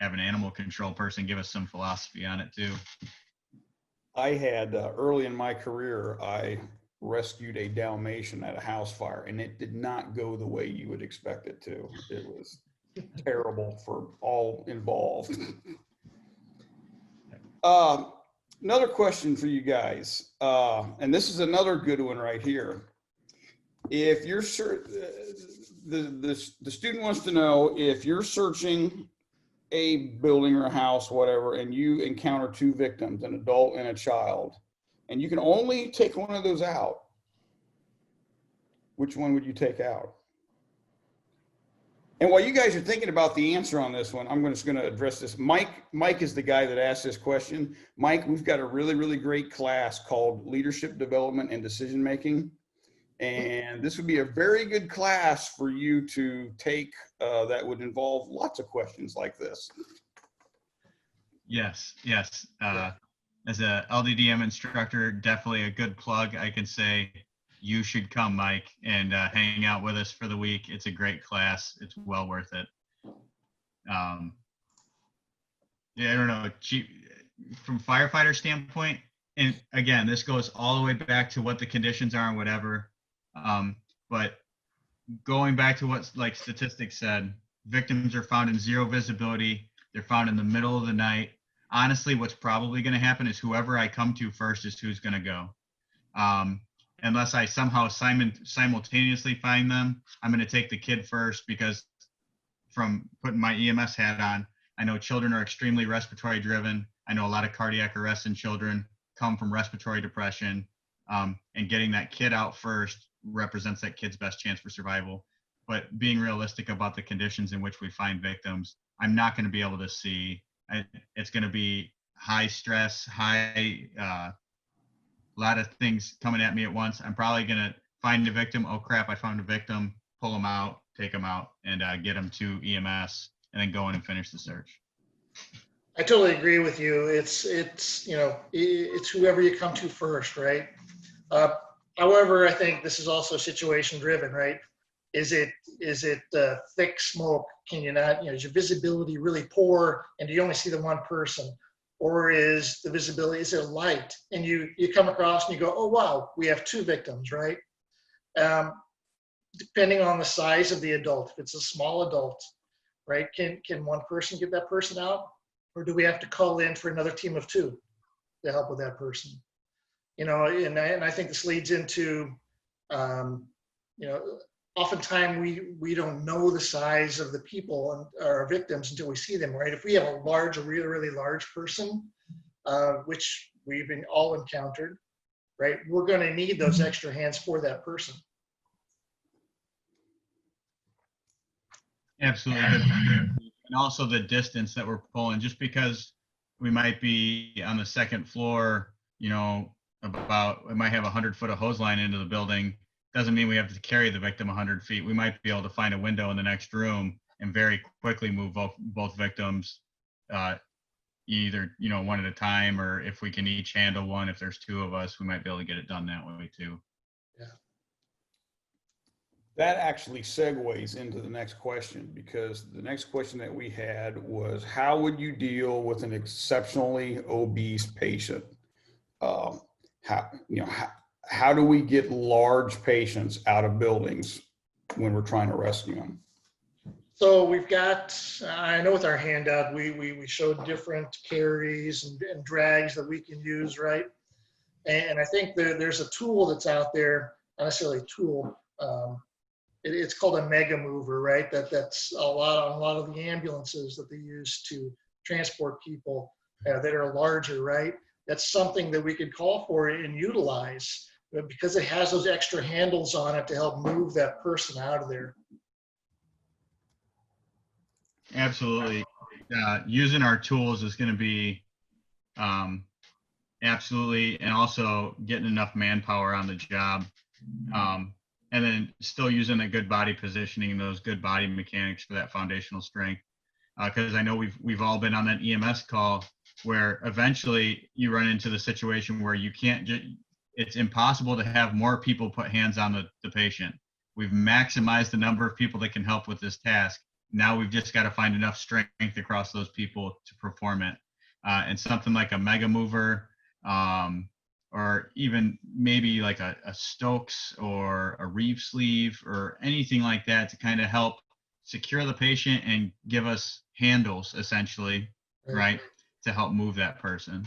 have an animal control person give us some philosophy on it too. I had early in my career, I rescued a Dalmatian at a house fire, and it did not go the way you would expect it to. It was terrible for all involved. Another question for you guys, and this is another good one right here. If you're the student wants to know, if you're searching a building or a house, whatever, and you encounter two victims, an adult and a child, and you can only take one of those out, which one would you take out? And while you guys are thinking about the answer on this one, I'm just going to address this. Mike is the guy that asked this question. Mike, we've got a really, really great class called Leadership Development and Decision Making. And this would be a very good class for you to take that would involve lots of questions like this. Yes. As a LDDM instructor, definitely a good plug. I can say you should come, Mike, and hang out with us for the week. It's a great class. It's well worth it. Yeah, I don't know. From firefighter standpoint, and again, this goes all the way back to what the conditions are and whatever. But going back to what like statistics said, victims are found in zero visibility. They're found in the middle of the night. Honestly, what's probably going to happen is whoever I come to first is who's going to go. Unless I somehow simultaneously find them, I'm going to take the kid first, because from putting my EMS hat on, I know children are extremely respiratory driven. I know a lot of cardiac arrests in children come from respiratory depression, and getting that kid out first represents that kid's best chance for survival. But being realistic about the conditions in which we find victims, I'm not going to be able to see. It's going to be high stress, a lot of things coming at me at once. I'm probably going to find a victim. Oh crap, I found a victim. Pull them out, take them out, and get them to EMS, and then go in and finish the search. I totally agree with you. It's whoever you come to first, right? However, I think this is also situation driven, right? Is it thick smoke? Can you not, is your visibility really poor and you only see the one person? Or is the visibility, is it light? And you come across and you go, oh, wow, we have 2 victims, right? Depending on the size of the adult, if it's a small adult, right? Can one person get that person out? Or do we have to call in for another team of 2 to help with that person? And I think this leads into, oftentimes we don't know the size of the people and our victims until we see them, right? If we have a really, really large person, which we've all encountered, right? We're going to need those extra hands for that person. Absolutely. And also the distance that we're pulling, just because we might be on the 2nd floor, we might have 100 foot of hose line into the building, doesn't mean we have to carry the victim 100 feet. We might be able to find a window in the next room and very quickly move both victims, either, one at a time, or if we can each handle one, if there's 2 of us, we might be able to get it done that way too. Yeah. That actually segues into the next question, because the next question that we had was, how would you deal with an exceptionally obese patient? How do we get large patients out of buildings when we're trying to rescue them? So we've got, I know with our handout, we showed different carries and drags that we can use, right? And I think there's a tool that's out there, not necessarily a tool, it's called a mega mover, right? That's a lot of the ambulances that they use to transport people that are larger, right? That's something that we could call for and utilize, because it has those extra handles on it to help move that person out of there. Absolutely. Using our tools is going to be absolutely, and also getting enough manpower on the job. And then still using a good body positioning and those good body mechanics for that foundational strength. Because I know we've all been on that EMS call where eventually you run into the situation where you can't it's impossible to have more people put hands on the patient. We've maximized the number of people that can help with this task. Now we've just got to find enough strength across those people to perform it. And something like a mega mover, or even maybe like a Stokes or a Reeve sleeve or anything like that to kind of help secure the patient and give us handles, essentially, right, to help move that person.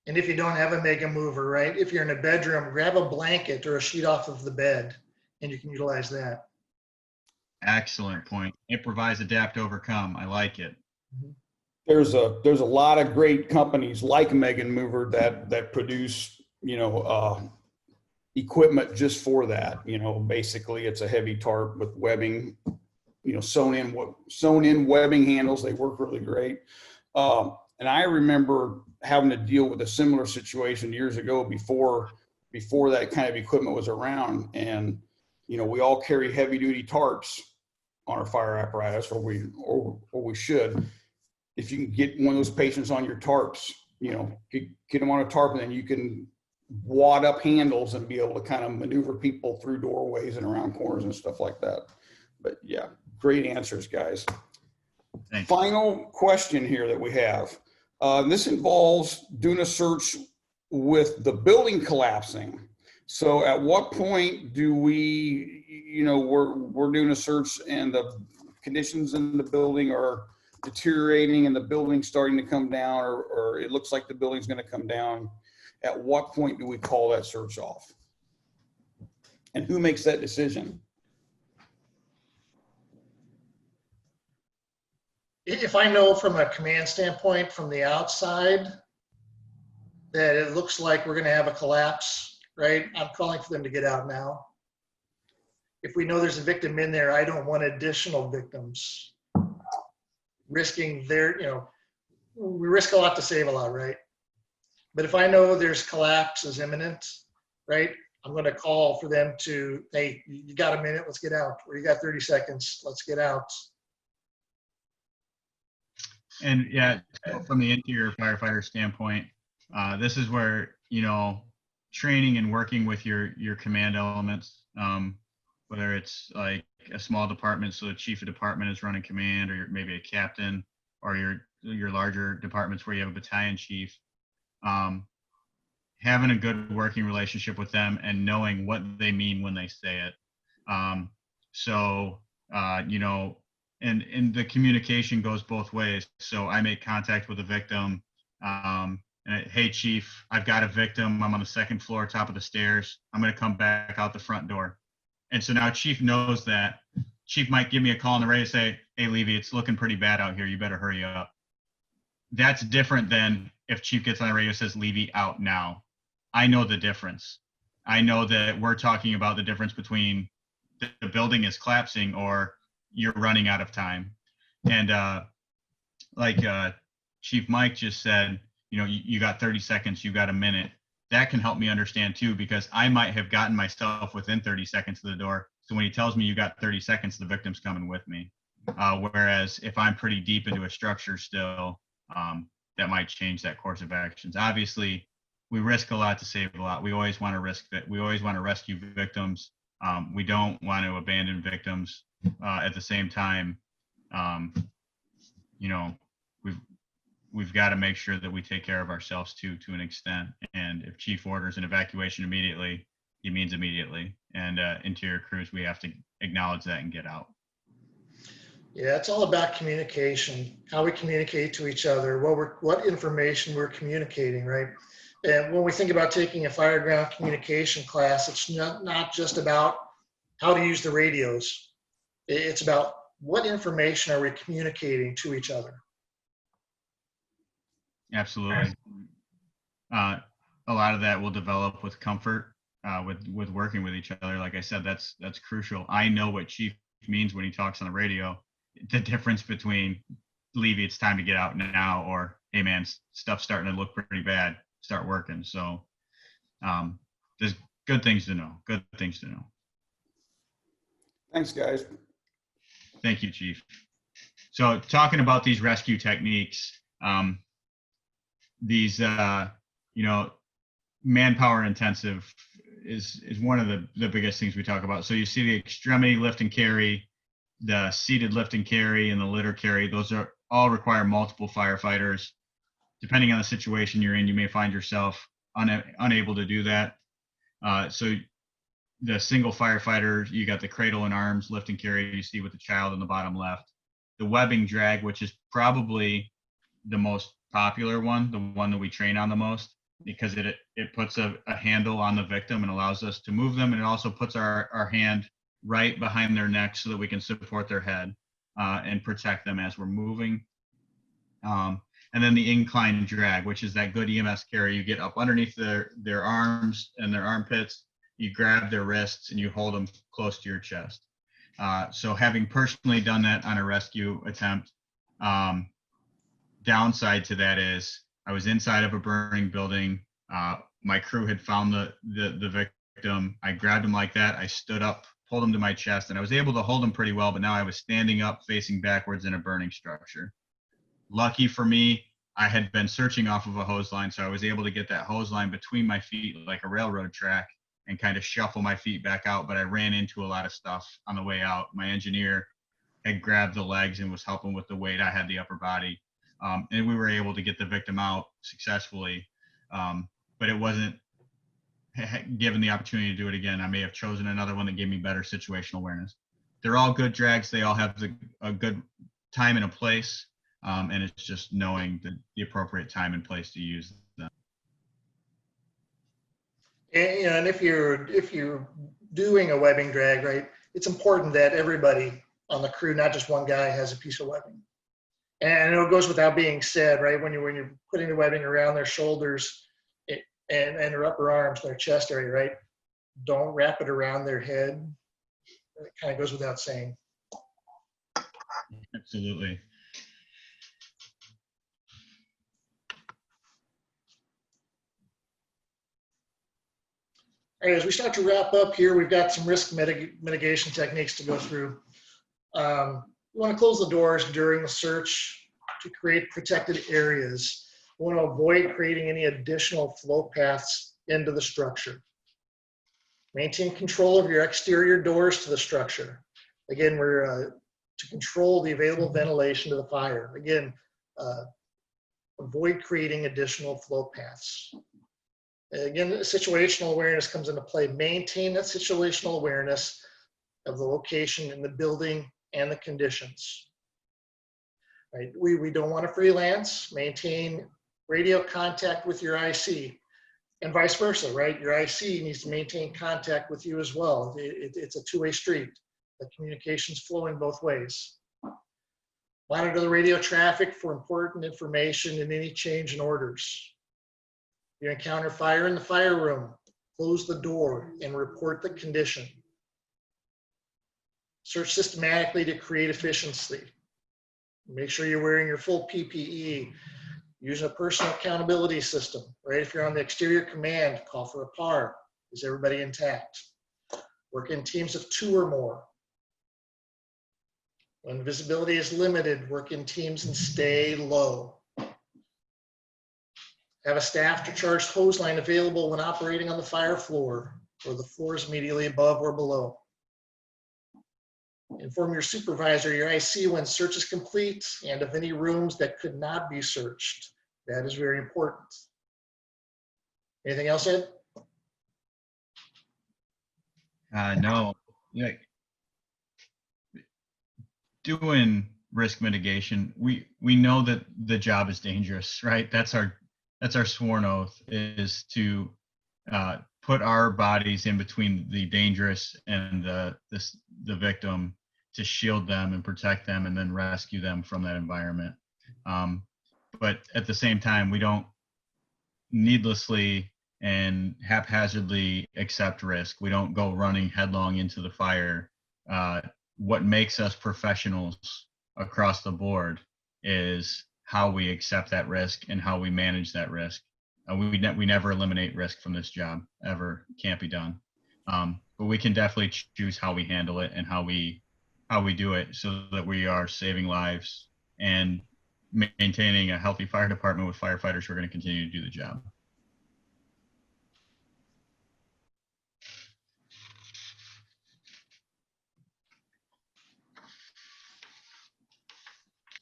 And if you don't have a mega mover, right, if you're in a bedroom, grab a blanket or a sheet off of the bed and you can utilize that. Excellent point. Improvise, adapt, overcome. I like it. There's a lot of great companies like Mega Mover that produce, equipment just for that. Basically it's a heavy tarp with webbing, sewn in webbing handles. They work really great. And I remember having to deal with a similar situation years ago before that kind of equipment was around. And, we all carry heavy duty tarps on our fire apparatus, or we should. If you can get one of those patients on your tarps, get them on a tarp, and then you can wad up handles and be able to kind of maneuver people through doorways and around corners and stuff like that. But yeah, great answers, guys. Thanks. Final question here that we have. This involves doing a search with the building collapsing. So at what point do we, we're doing a search and the conditions in the building are deteriorating and the building's starting to come down, or it looks like the building's going to come down. At what point do we call that search off? And who makes that decision? If I know from a command standpoint from the outside that it looks like we're going to have a collapse, right, I'm calling for them to get out now. If we know there's a victim in there, I don't want additional victims risking we risk a lot to save a lot, right? But if I know there's collapse is imminent, right, I'm going to call for them to, hey, you got a minute, let's get out. Or you got 30 seconds, let's get out. And yeah, from the interior firefighter standpoint, this is where, training and working with your command elements, whether it's like a small department, so the chief of department is running command, or maybe a captain, or your larger departments where you have a battalion chief. Having a good working relationship with them and knowing what they mean when they say it. You know, and the communication goes both ways. So I make contact with the victim. Hey, chief, I've got a victim. I'm on the second floor, top of the stairs. I'm going to come back out the front door. And so now chief knows that. Chief might give me a call on the radio and say, hey, Levy, it's looking pretty bad out here. You better hurry up. That's different than if chief gets on the radio and says, Levy, out now. I know the difference. I know that we're talking about the difference between the building is collapsing or you're running out of time. And Chief Mike just said, you know, you got 30 seconds, you got a minute. That can help me understand too, because I might have gotten myself within 30 seconds of the door. So when he tells me you got 30 seconds, the victim's coming with me. Whereas if I'm pretty deep into a structure still, that might change that course of actions. Obviously, we risk a lot to save a lot. We always want to risk that. We always want to rescue victims. We don't want to abandon victims. At the same time, you know, we've got to make sure that we take care of ourselves too, to an extent. And if chief orders an evacuation immediately, he means immediately. And interior crews, we have to acknowledge that and get out. Yeah, it's all about communication, how we communicate to each other, what information we're communicating, right? And when we think about taking a Fireground communication class, it's not just about how to use the radios. It's about what information are we communicating to each other. Absolutely. A lot of that will develop with comfort, with working with each other. Like I said, that's crucial. I know what chief means when he talks on the radio. The difference between, Levy, it's time to get out now, or hey man, stuff's starting to look pretty bad, start working. So there's good things to know. Good things to know. Thanks, guys. Thank you, Chief. So talking about these rescue techniques, these you know, manpower intensive is one of the biggest things we talk about. So you see the extremity lift and carry, the seated lift and carry, and the litter carry. Those are all require multiple firefighters. Depending on the situation you're in, you may find yourself unable to do that. So the single firefighter, you got the cradle and arms lift and carry you see with the child in the bottom left. The webbing drag, which is probably the most popular one, the one that we train on the most, because it puts a handle on the victim and allows us to move them. And it also puts our hand right behind their neck so that we can support their head and protect them as we're moving. And then the incline drag, which is that good EMS carry. You get up underneath their arms and their armpits, you grab their wrists and you hold them close to your chest. So having personally done that on a rescue attempt, downside to that is I was inside of a burning building. My crew had found the victim. I grabbed him like that. I stood up, pulled him to my chest, and I was able to hold him pretty well, but now I was standing up facing backwards in a burning structure. Lucky for me, I had been searching off of a hose line, so I was able to get that hose line between my feet like a railroad track and kind of shuffle my feet back out, but I ran into a lot of stuff on the way out. My engineer had grabbed the legs and was helping with the weight. I had the upper body. And we were able to get the victim out successfully, but it wasn't given the opportunity to do it again. I may have chosen another one that gave me better situational awareness. They're all good drags. They all have a good time and a place, and it's just knowing the appropriate time and place to use them. And if you're doing a webbing drag, right, it's important that everybody on the crew, not just one guy, has a piece of webbing. And it goes without being said, right? When you're putting the webbing around their shoulders and their upper arms, their chest area, right? Don't wrap it around their head. It kind of goes without saying. Absolutely. All right, as we start to wrap up here, we've got some risk mitigation techniques to go through. We want to close the doors during the search to create protected areas. We want to avoid creating any additional flow paths into the structure. Maintain control of your exterior doors to the structure. Again, we're to control the available ventilation to the fire. Again, avoid creating additional flow paths. Again, situational awareness comes into play. Maintain that situational awareness of the location in the building and the conditions. Right? We don't want to freelance. Maintain radio contact with your IC and vice versa, right? Your IC needs to maintain contact with you as well. It's a two-way street. The communication's flowing both ways. Monitor the radio traffic for important information and any change in orders. You encounter fire in the fire room, close the door and report the condition. Search systematically to create efficiency. Make sure you're wearing your full PPE. Use a personal accountability system, right? If you're on the exterior command, call for a PAR. Is everybody intact? Work in teams of 2 or more. When visibility is limited, work in teams and stay low. Have a staff to charge hose line available when operating on the fire floor or the floors immediately above or below. Inform your supervisor, your IC, when search is complete and of any rooms that could not be searched. That is very important. Anything else, Ed? No. Yeah. Doing risk mitigation, we know that the job is dangerous, right? That's our sworn oath, is to put our bodies in between the dangerous and the victim, to shield them and protect them and then rescue them from that environment. But at the same time, we don't needlessly and haphazardly accept risk. We don't go running headlong into the fire. What makes us professionals across the board is how we accept that risk and how we manage that risk. We never eliminate risk from this job, ever. Can't be done. But we can definitely choose how we handle it and how we do it, so that we are saving lives and maintaining a healthy fire department with firefighters who are going to continue to do the job.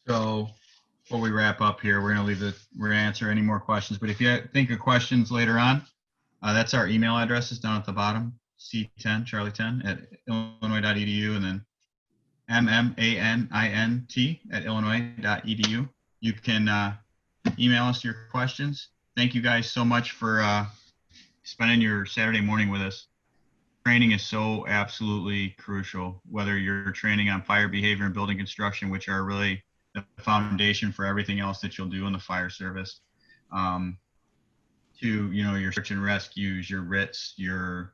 So before we wrap up here, we're going to answer any more questions. But if you think of questions later on, that's our email addresses down at the bottom, C10, Charlie 10 at illinois.edu, and then MMANINT@illinois.edu. You can email us your questions. Thank you guys so much for spending your Saturday morning with us. Training is so absolutely crucial, whether you're training on fire behavior and building construction, which are really the foundation for everything else that you'll do in the fire service, to your search and rescues, your RITs, your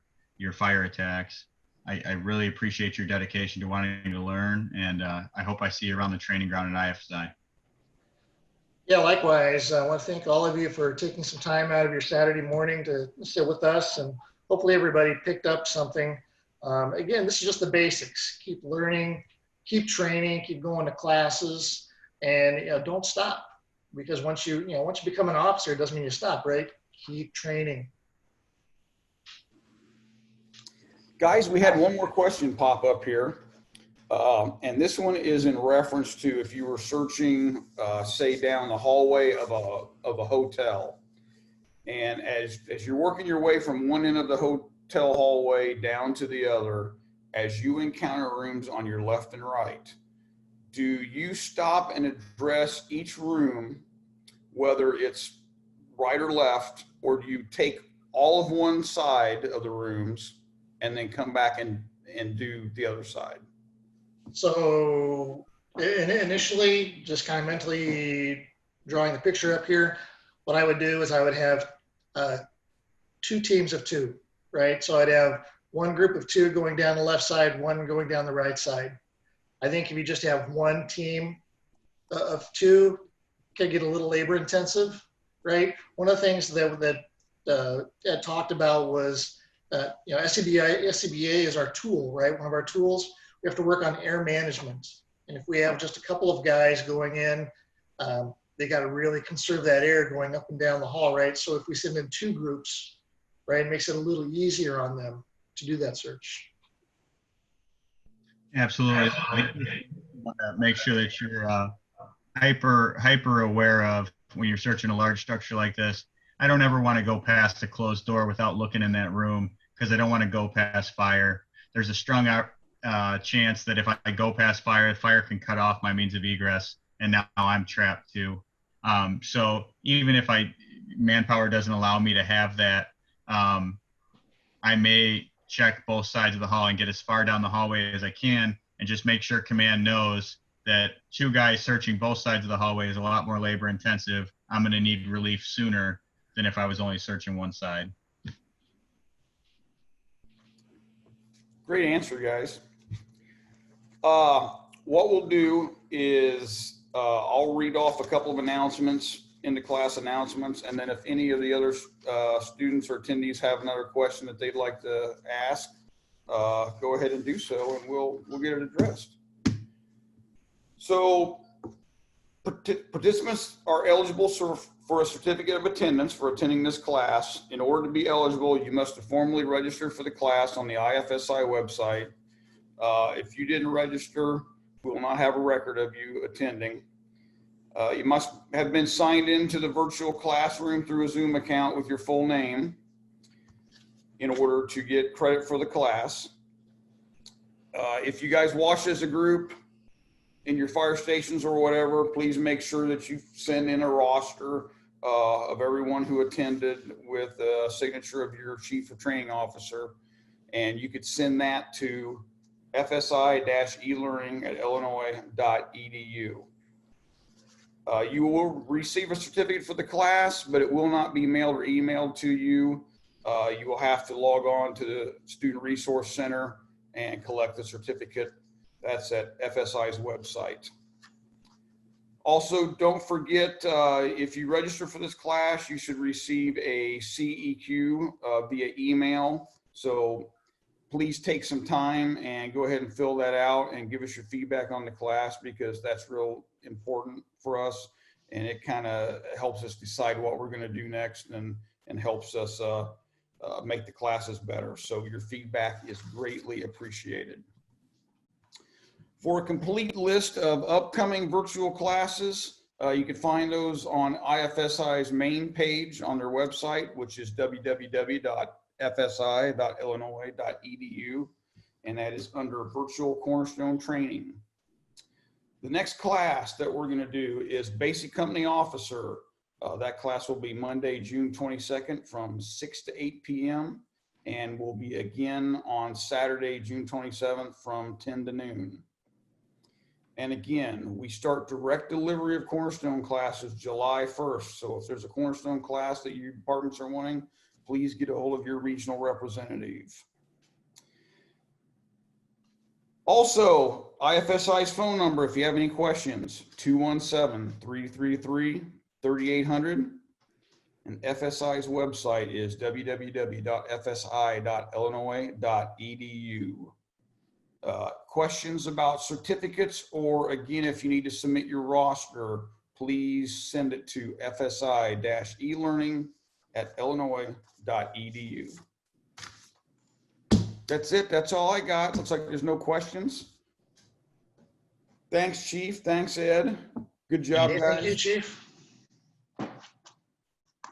fire attacks. I really appreciate your dedication to wanting to learn, and I hope I see you around the training ground at IFSI. Yeah, likewise. I want to thank all of you for taking some time out of your Saturday morning to sit with us, and hopefully everybody picked up something. Again, this is just the basics. Keep learning, keep training, keep going to classes, and don't stop, because once you become an officer, it doesn't mean you stop, right? Keep training. Guys, we had one more question pop up here. And this one is in reference to if you were searching, say, down the hallway of a hotel. And as you're working your way from one end of the hotel hallway down to the other, as you encounter rooms on your left and right, do you stop and address each room, whether it's right or left, or do you take all of one side of the rooms and then come back and do the other side? So initially, just kind of mentally drawing the picture up here, what I would do is I would have 2 teams of 2, right? So I'd have one group of 2 going down the left side, one going down the right side. I think if you just have one team of 2, it can get a little labor intensive, right? One of the things that Ed talked about was, SCBA is our tool, right? One of our tools. We have to work on air management. And if we have just a couple of guys going in, they got to really conserve that air going up and down the hall, right? So if we send in 2 groups, right, it makes it a little easier on them. do that search. Absolutely. Make sure that you're hyper aware of when you're searching a large structure like this. I don't ever want to go past a closed door without looking in that room because I don't want to go past fire. There's a strong chance that if I go past fire, fire can cut off my means of egress, and now I'm trapped too. So even if manpower doesn't allow me to have that, I may check both sides of the hall and get as far down the hallway as I can, and just make sure command knows that 2 guys searching both sides of the hallway is a lot more labor intensive. I'm going to need relief sooner than if I was only searching one side. Great answer, guys. What we'll do is I'll read off a couple of announcements in the class announcements, and then if any of the other students or attendees have another question that they'd like to ask, go ahead and do so, and we'll get it addressed. So participants are eligible for a certificate of attendance for attending this class. In order to be eligible, you must formally register for the class on the IFSI website. If you didn't register, we will not have a record of you attending. You must have been signed into the virtual classroom through a Zoom account with your full name in order to get credit for the class. If you guys watch as a group in your fire stations or whatever, please make sure that you send in a roster of everyone who attended with a signature of your chief of training officer. And you could send that to fsi-elearning@illinois.edu. You will receive a certificate for the class, but it will not be mailed or emailed to you. You will have to log on to the Student Resource Center and collect the certificate. That's at FSI's website. Also, don't forget, if you register for this class, you should receive a CEQ via email. So please take some time and go ahead and fill that out and give us your feedback on the class, because that's real important for us. And it kind of helps us decide what we're going to do next, and helps us make the classes better. So your feedback is greatly appreciated. For a complete list of upcoming virtual classes, you can find those on IFSI's main page on their website, which is www.fsi.illinois.edu, and that is under Virtual Cornerstone Training. The next class that we're going to do is Basic Company Officer. That class will be Monday, June 22nd from 6 to 8 p.m. and will be again on Saturday, June 27th from 10 to noon. And again, we start direct delivery of Cornerstone classes July 1st. So if there's a Cornerstone class that your departments are wanting, please get a hold of your regional representative. Also, IFSI's phone number, if you have any questions, 217-333-3800. And FSI's website is www.fsi.illinois.edu. Questions about certificates, or again, if you need to submit your roster, please send it to fsi-elearning@illinois.edu. That's it. That's all I got. Looks like there's no questions. Thanks, Chief. Thanks, Ed. Good job, guys. Thank you, Chief.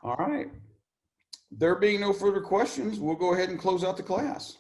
All right. There being no further questions, we'll go ahead and close out the class.